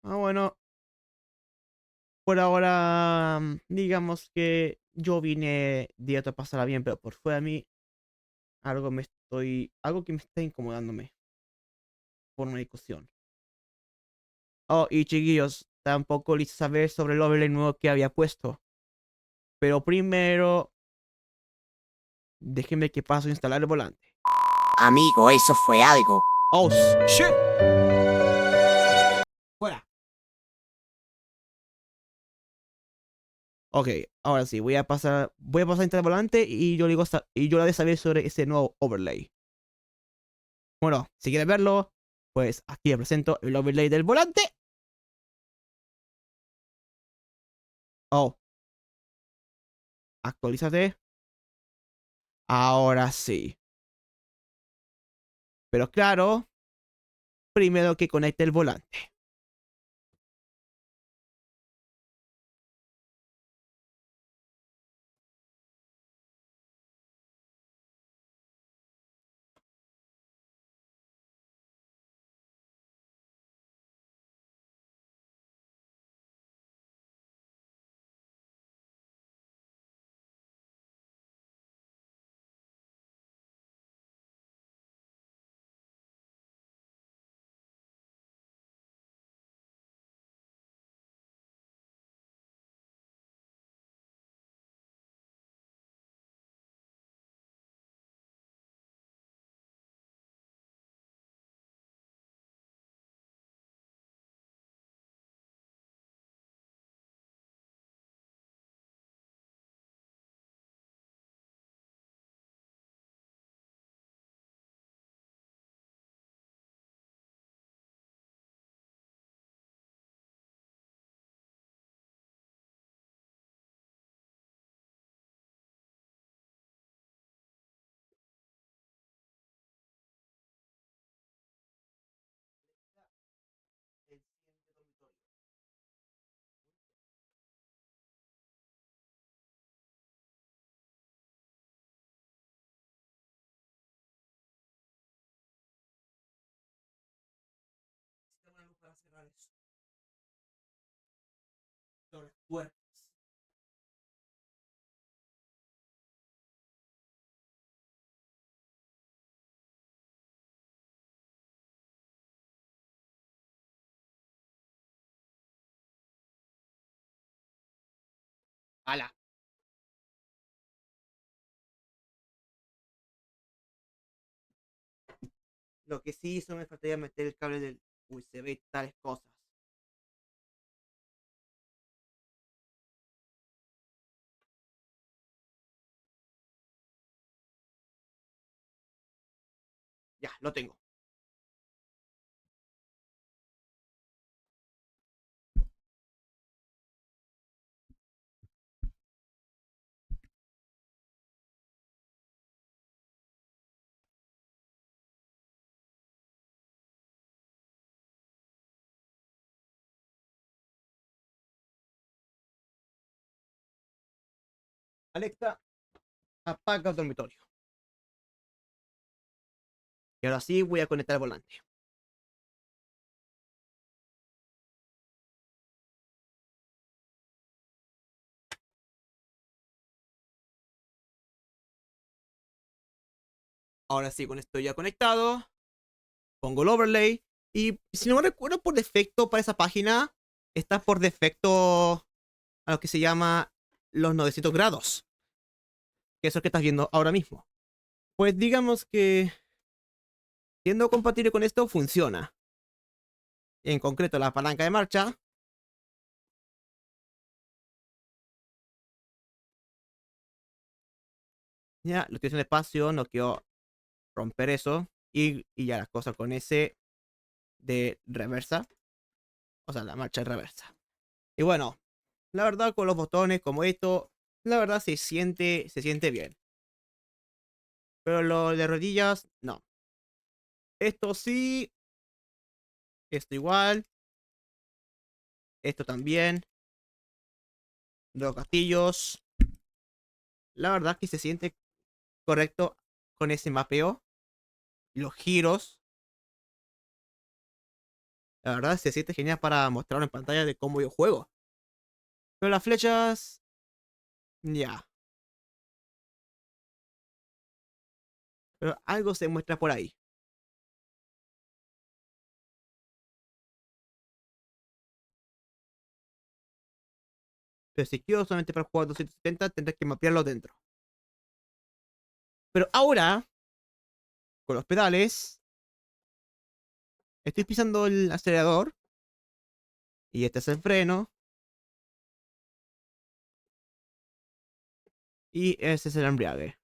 Ah, bueno, por ahora, digamos que yo vine directo a pasarla bien, pero por fuera de mí, algo que me está incomodándome por una discusión. Oh, y chiquillos, tampoco les saber sobre el overlay nuevo que había puesto. Pero primero, déjenme que paso a instalar el volante. Amigo, eso fue algo. Oh, shit. Fuera. Ok, ahora sí, voy a pasar a instalar el volante y yo le digo, y yo le de saber sobre ese nuevo overlay. Bueno, si quieres verlo, pues aquí le presento el overlay del volante. Oh, actualízate. Ahora sí. Pero claro, primero que conecte el volante. Ala. Lo que sí hizo me faltaría meter el cable del USB y tales cosas. Ya, lo tengo. Alexa, apaga el dormitorio. Y ahora sí voy a conectar el volante. Ahora sí, con esto ya conectado, pongo el overlay. Y si no me recuerdo, por defecto para esa página está por defecto a lo que se llama los 900 grados, que es lo que estás viendo ahora mismo. Pues digamos que siendo compatible con esto funciona. En concreto la palanca de marcha. Ya, lo estoy haciendo despacio, no quiero romper eso. Y ya las cosas con ese de reversa. O sea, la marcha de reversa. Y bueno, la verdad con los botones como esto, la verdad se siente bien. Pero lo de rodillas, no. Esto sí. Esto igual. Esto también. Los gatillos. La verdad que se siente correcto con ese mapeo. Los giros. La verdad se siente genial para mostrarlo en pantalla de cómo yo juego. Pero las flechas... Ya. Pero algo se muestra por ahí. Pero si quiero solamente para jugar 270 tendré que mapearlo dentro. Pero ahora, con los pedales, estoy pisando el acelerador. Y este es el freno. Y ese es el embrague.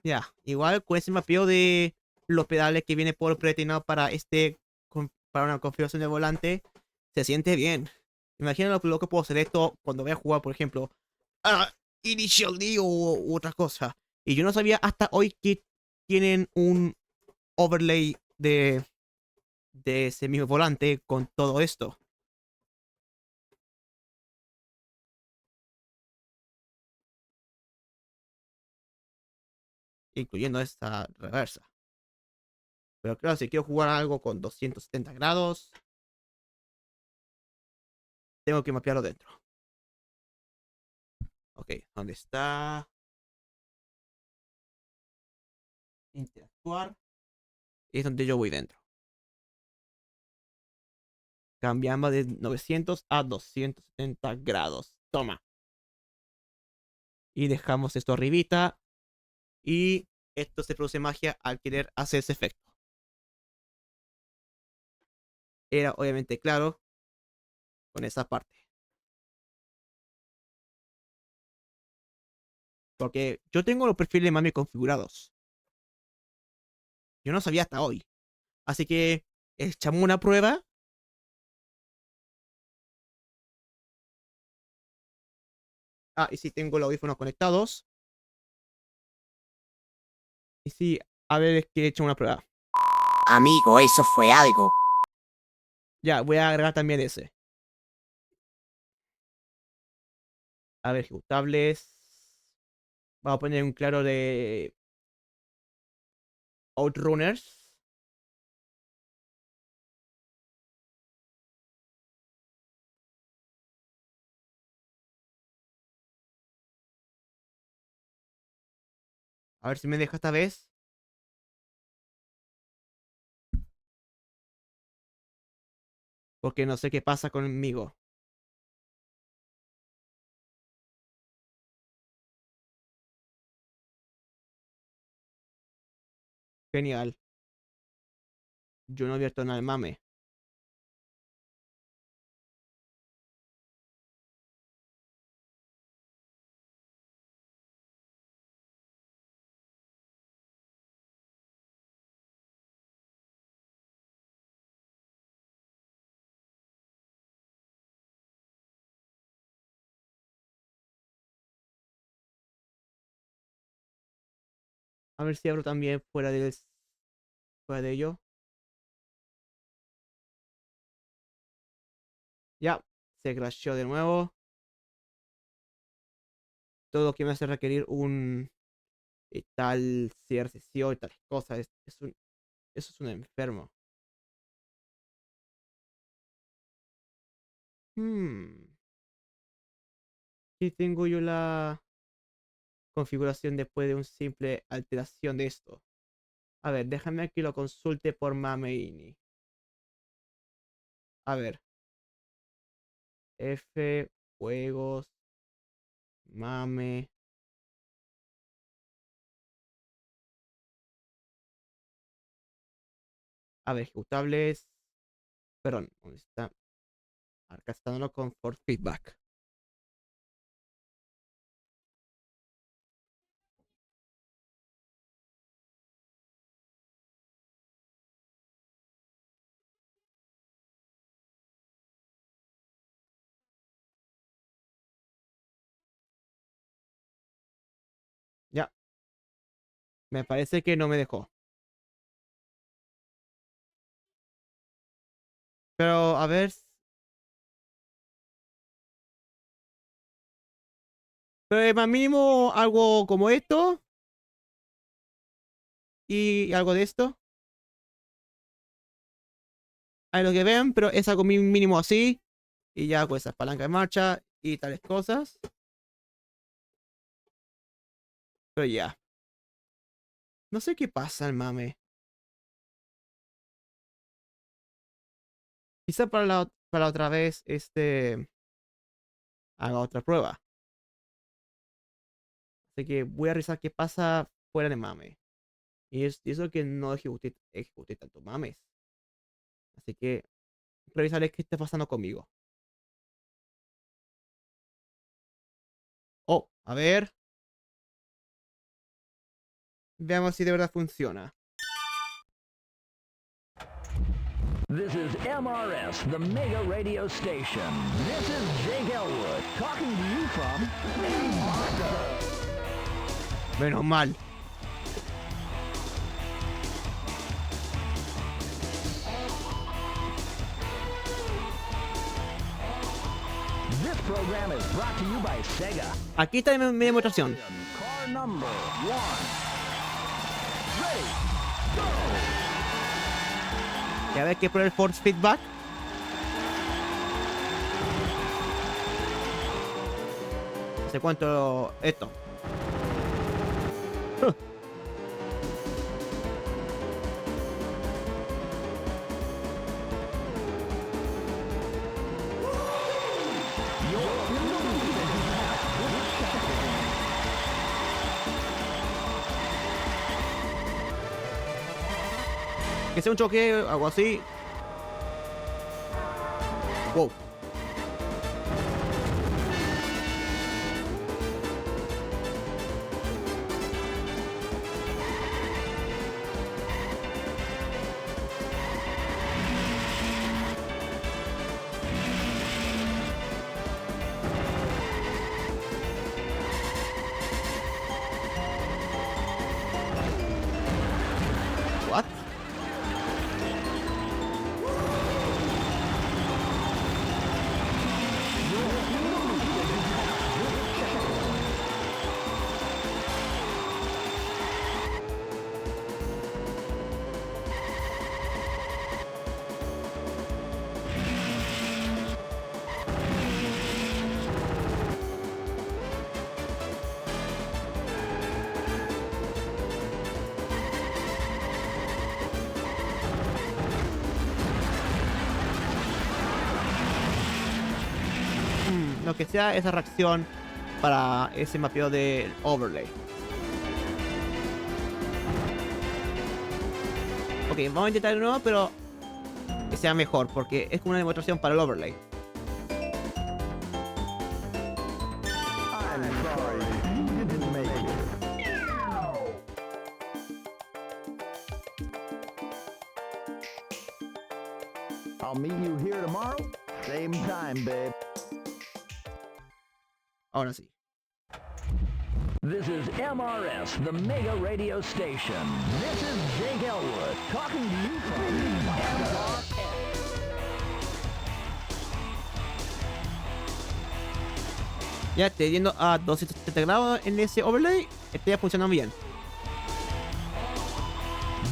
Ya, igual con ese mapeo de los pedales que viene por predeterminado para para una configuración de volante, se siente bien. Imagina lo que puedo hacer esto cuando voy a jugar, por ejemplo, a Initial D u otra cosa. Y yo no sabía hasta hoy que tienen un overlay de ese mismo volante con todo esto. Incluyendo esta reversa. Pero claro, si quiero jugar algo con 270 grados, tengo que mapearlo dentro. Ok, ¿dónde está? Interactuar. Y es donde yo voy dentro. Cambiamos de 900 a 270 grados. Toma. Y dejamos esto arribita. Y esto se produce magia al querer hacer ese efecto. Era obviamente claro con esa parte. Porque yo tengo los perfiles de Mami configurados. Yo no sabía hasta hoy. Así que echamos una prueba. Ah, y si tengo los audífonos conectados. Y sí, a ver, es que he hecho una prueba. Amigo, eso fue algo. Ya, voy a agregar también ese. A ver, ejecutables. Vamos a poner un claro de Outrunners. A ver si me deja esta vez. Porque no sé qué pasa conmigo. Genial. Yo no he abierto nada de mame. A ver si abro también fuera de ello. Ya, se crashó de nuevo. todo que me hace requerir un tal cierre sesión y tales cosas. Eso es un enfermo. Aquí tengo yo la configuración después de una simple alteración de esto. A ver, déjame que lo consulte por Mameini. A ver. F, juegos, Mame. A ver, ejecutables. Perdón, ¿dónde está? Acá está dándolo con Force Feedback. Ya. Me parece que no me dejó. Pero, a ver. Pero más mínimo algo como esto. Y algo de esto. Hay lo que vean, pero es algo mínimo así. Y ya con esas palancas de marcha y tales cosas. Pero ya. No sé qué pasa el mame. Quizá para la otra vez, haga otra prueba. Así que voy a revisar qué pasa fuera de mame. Y eso que no ejecuté tanto mames. Así que revisaré qué está pasando conmigo. Oh, a ver. Veamos si de verdad funciona. This is MRS, the Mega Radio Station. This is Jake Elwood, talking to you from Menos mal. This program is brought to you by Sega. Aquí está mi demostración. Car number 1. Ready, go! Y a ver qué prueba el Force Feedback. No sé cuánto esto. Que sea un choque, algo así. Wow. What? Lo que sea esa reacción para ese mapeo del overlay. Ok, vamos a intentar de nuevo, pero que sea mejor, porque es como una demostración para el overlay. I'm sorry, you didn't make it. I'll meet you here tomorrow, same time, babe. Ahora sí. This is MRS, the Mega Radio Station. This is Jake Elwood, talking to you from MRS. Ya estoy yendo a 270 grados en ese overlay. Estoy funcionando bien.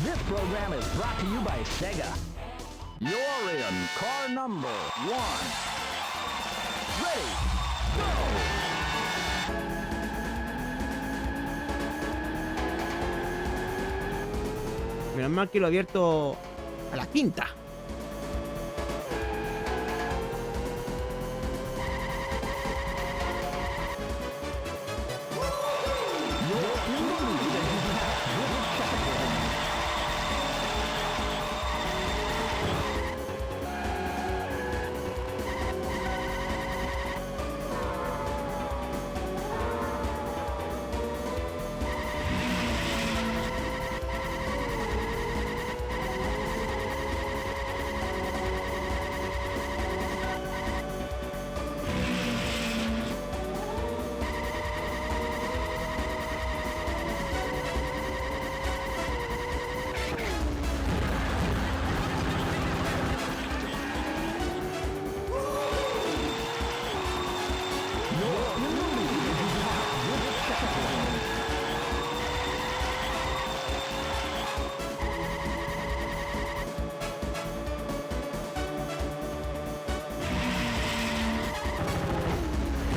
This program is brought to you by Sega. You're in car number 1. Ready, go! Menos mal que lo he abierto a la quinta.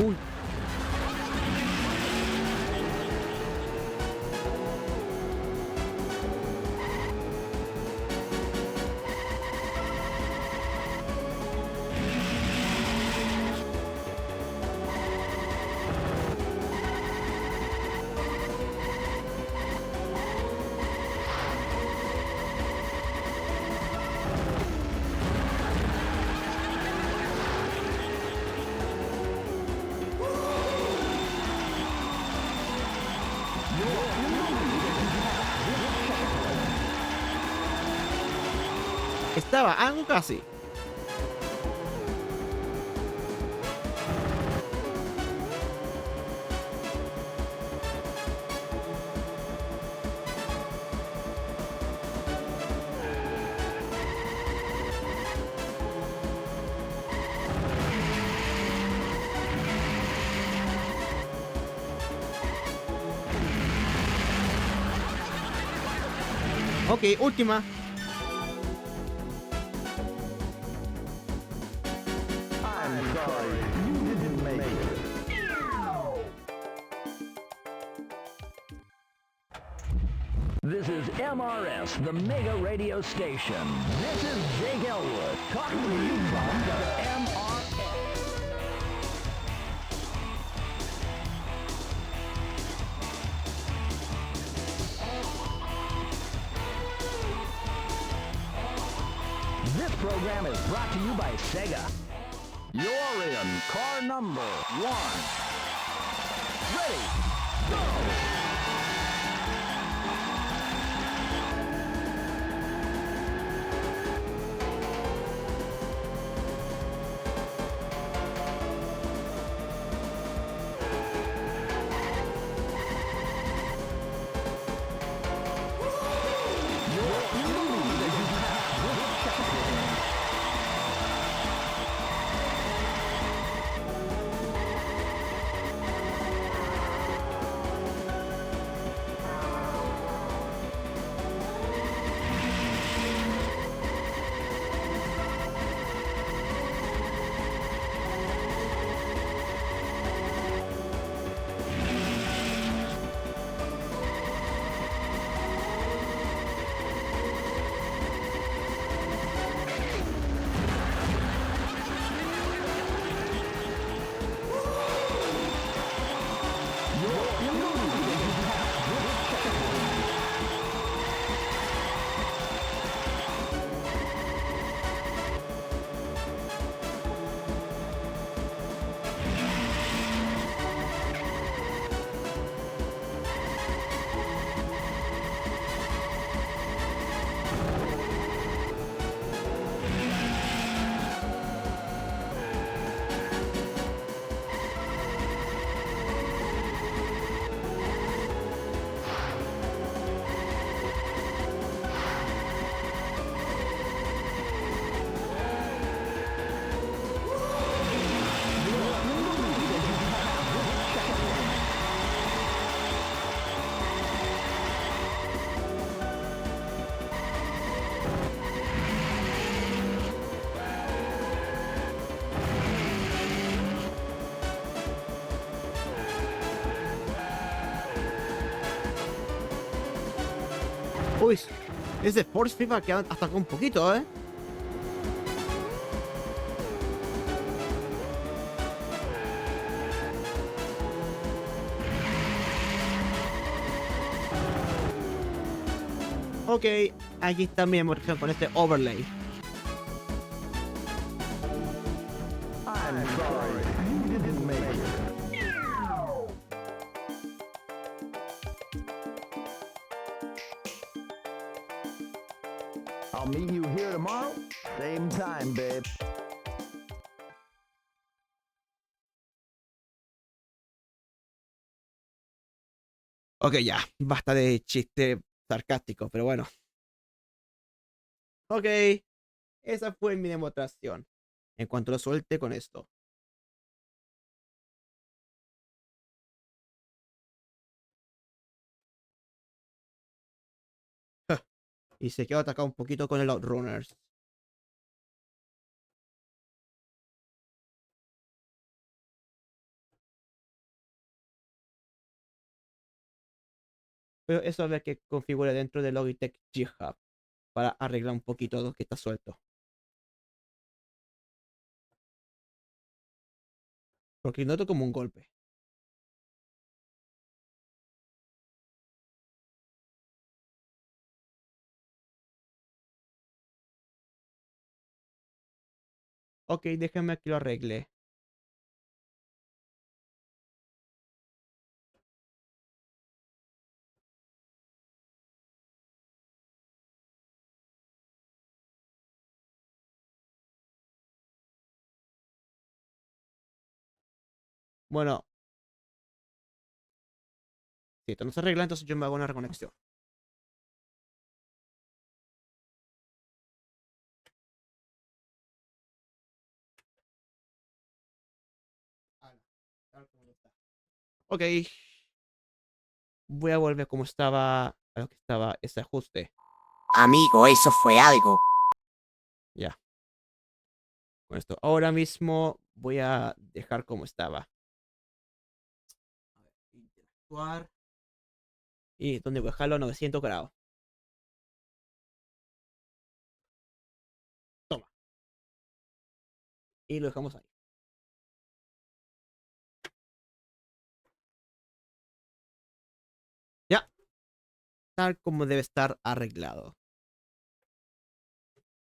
Uy. Estaba algo casi. Ok, última. I'm sorry, you didn't make it. This is MRS, the Mega Radio Station. This is Jake Elwood, talking to you from the MRS. This program is brought to you by Sega. You're in car number 1. Ready, go! Uy, ese Force Feedback que atacó un poquito, ¿eh? Ok, aquí también por ejemplo con este overlay. I'm sorry, you didn't make it. I'll meet you here tomorrow, same time, babe. Ok, ya, basta de chiste sarcástico, pero bueno. Ok, esa fue mi demostración. En cuanto lo suelte con esto. Y se quedó atacado un poquito con el Outrunners. Pero eso es lo que configure dentro de Logitech G Hub para arreglar un poquito lo que está suelto. Porque noto como un golpe. Ok, déjame que lo arregle. Bueno, si esto no se arregla, entonces yo me hago una reconexión. Ok. Voy a volver como estaba, a lo que estaba ese ajuste. Amigo, eso fue algo. Ya. Con esto. Ahora mismo voy a dejar como estaba. A ver, interactuar. Y donde voy a dejarlo a 900 grados. Toma. Y lo dejamos ahí. Ya. Tal como debe estar arreglado.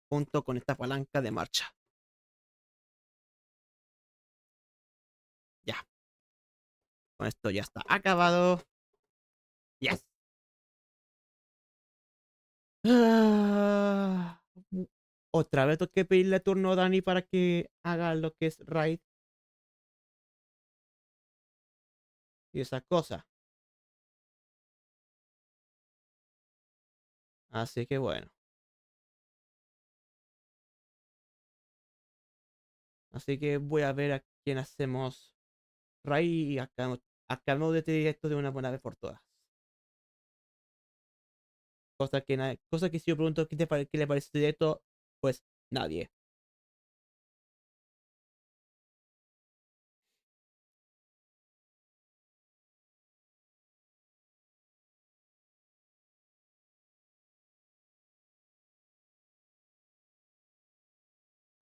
Junto con esta palanca de marcha. Ya. Con esto ya está acabado. Yes. Ah, otra vez tengo que pedirle turno a Dani para que haga lo que es raid. Y esa cosa. Así que bueno. Así que voy a ver a quién hacemos raid y acabamos de este directo de una buena vez por todas. Cosa que si yo pregunto qué le parece este directo, pues nadie.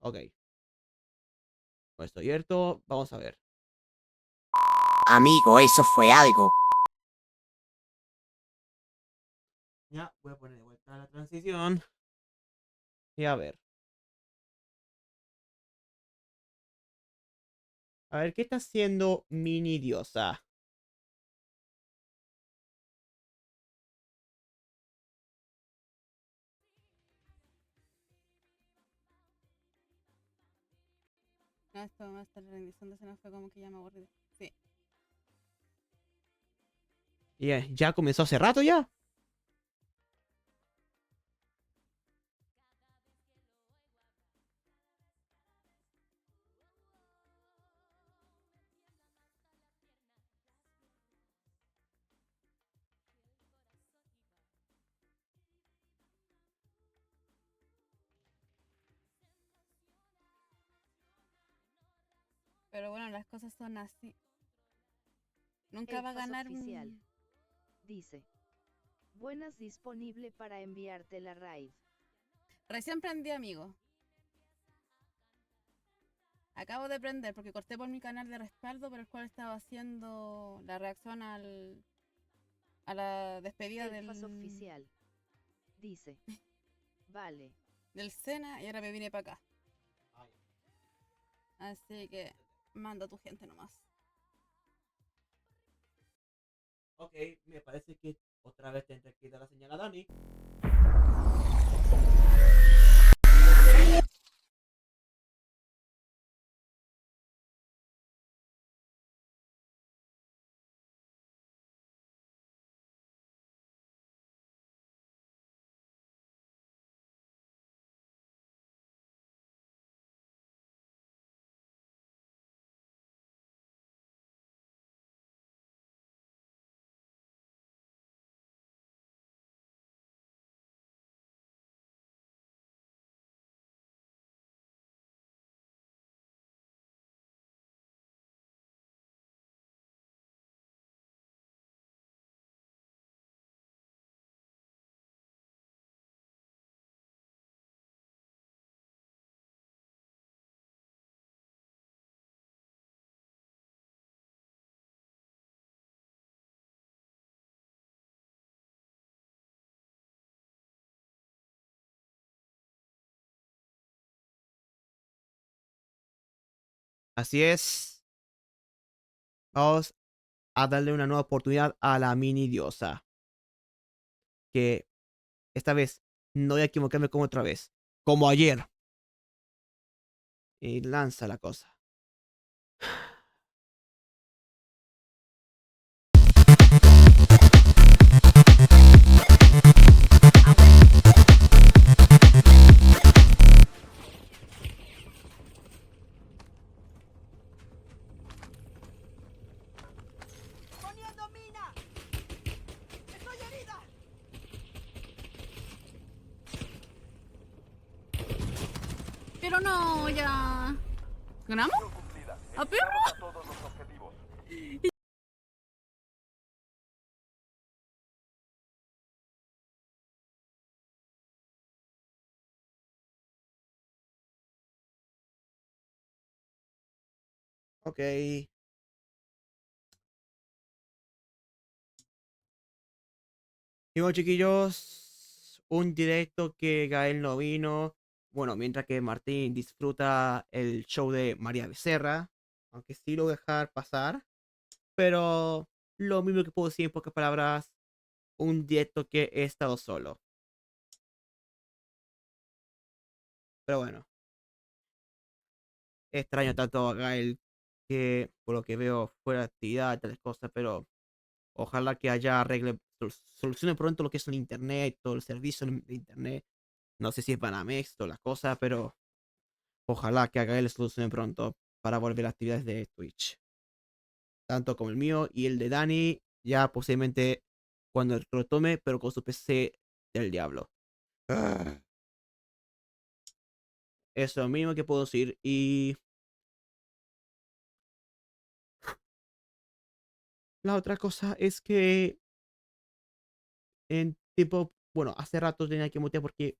Ok. Con esto abierto, vamos a ver. Amigo, eso fue algo. Ya, voy a poner de vuelta la transición. Y a ver. A ver, ¿qué está haciendo Mini Diosa? No, esto, esta rendición de escena fue como que ya me aburrí. Sí. Y ya comenzó hace rato ya. Pero bueno, las cosas son así. Nunca va a ganar oficial. Dice. Buenas, disponible para enviarte la raid. Recién prendí, amigo. Acabo de prender porque corté por mi canal de respaldo por el cual estaba haciendo la reacción a la despedida El del FAS oficial. Dice. Vale. del Sena y ahora me vine para acá. Así que manda a tu gente nomás. Ok, me parece que otra vez tendré que dar la señal a Dani. Así es. Vamos a darle una nueva oportunidad a la mini diosa. Que esta vez no voy a equivocarme como otra vez. Como ayer. Y lanza la cosa. ¡Poniendo mina! ¡Estoy herida! Pero no, ya. ¿Ganamos? ¿A perro? Ok. Y bueno, chiquillos, un directo que Gael no vino. Bueno, mientras que Martín disfruta el show de María Becerra. Aunque sí lo voy a dejar pasar. Pero lo mismo que puedo decir en pocas palabras. Un directo que he estado solo. Pero bueno. Extraño tanto a Gael que por lo que veo fuera de actividad y tales cosas. Pero ojalá que haya arregle, solucione pronto lo que es el internet, todo el servicio de internet. No sé si es Banamex o las cosas, pero ojalá que haga él solucione pronto para volver a actividades de Twitch. Tanto como el mío y el de Dani, ya posiblemente cuando lo tome, pero con su PC del diablo. Eso es lo mínimo que puedo decir. Y la otra cosa es que en tipo, bueno, hace rato tenía que mutear porque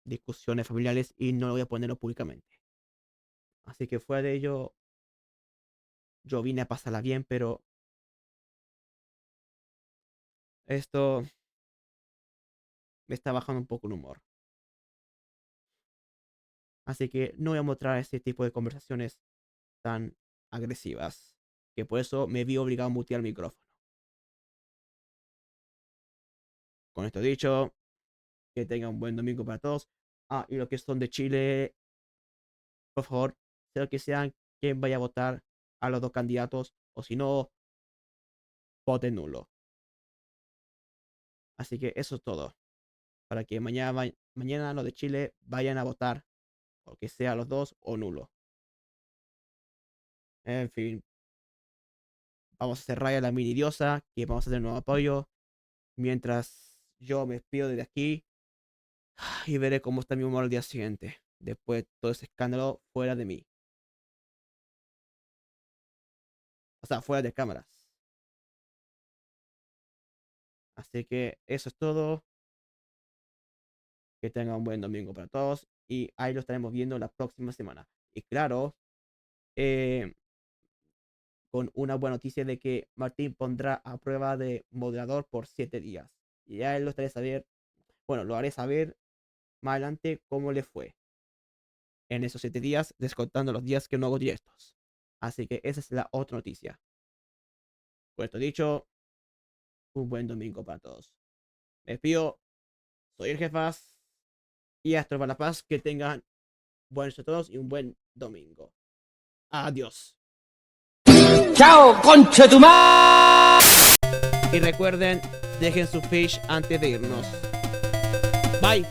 discusiones familiares y no lo voy a ponerlo públicamente. Así que fuera de ello, yo vine a pasarla bien, pero esto me está bajando un poco el humor. Así que no voy a mostrar ese tipo de conversaciones tan agresivas. Que por eso me vi obligado a mutear el micrófono. Con esto dicho, que tengan un buen domingo para todos. Ah, y los que son de Chile, por favor, sea que sean quien vaya a votar a los dos candidatos. O si no, voten nulo. Así que eso es todo. Para que mañana los de Chile vayan a votar. O que sea los dos o nulo. En fin. Vamos a cerrar ya la mini diosa. Que vamos a hacer un nuevo apoyo. Mientras yo me despido desde aquí. Y veré cómo está mi humor al día siguiente. Después de todo ese escándalo fuera de mí. O sea, fuera de cámaras. Así que eso es todo. Que tengan un buen domingo para todos. Y ahí lo estaremos viendo la próxima semana. Y claro, eh, con una buena noticia de que Martín pondrá a prueba de moderador por 7 días. Y ya él lo estaré saber. Bueno, lo haré saber más adelante cómo le fue en esos 7 días, descontando los días que no hago directos. Así que esa es la otra noticia. Por esto dicho, un buen domingo para todos. Me despido. Soy el Jefas. Y hasta para la paz. Que tengan buenos a todos y un buen domingo. Adiós. ¡Chao, conchetumá! Y recuerden, dejen su fish antes de irnos. Bye.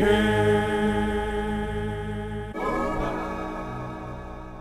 Yeah.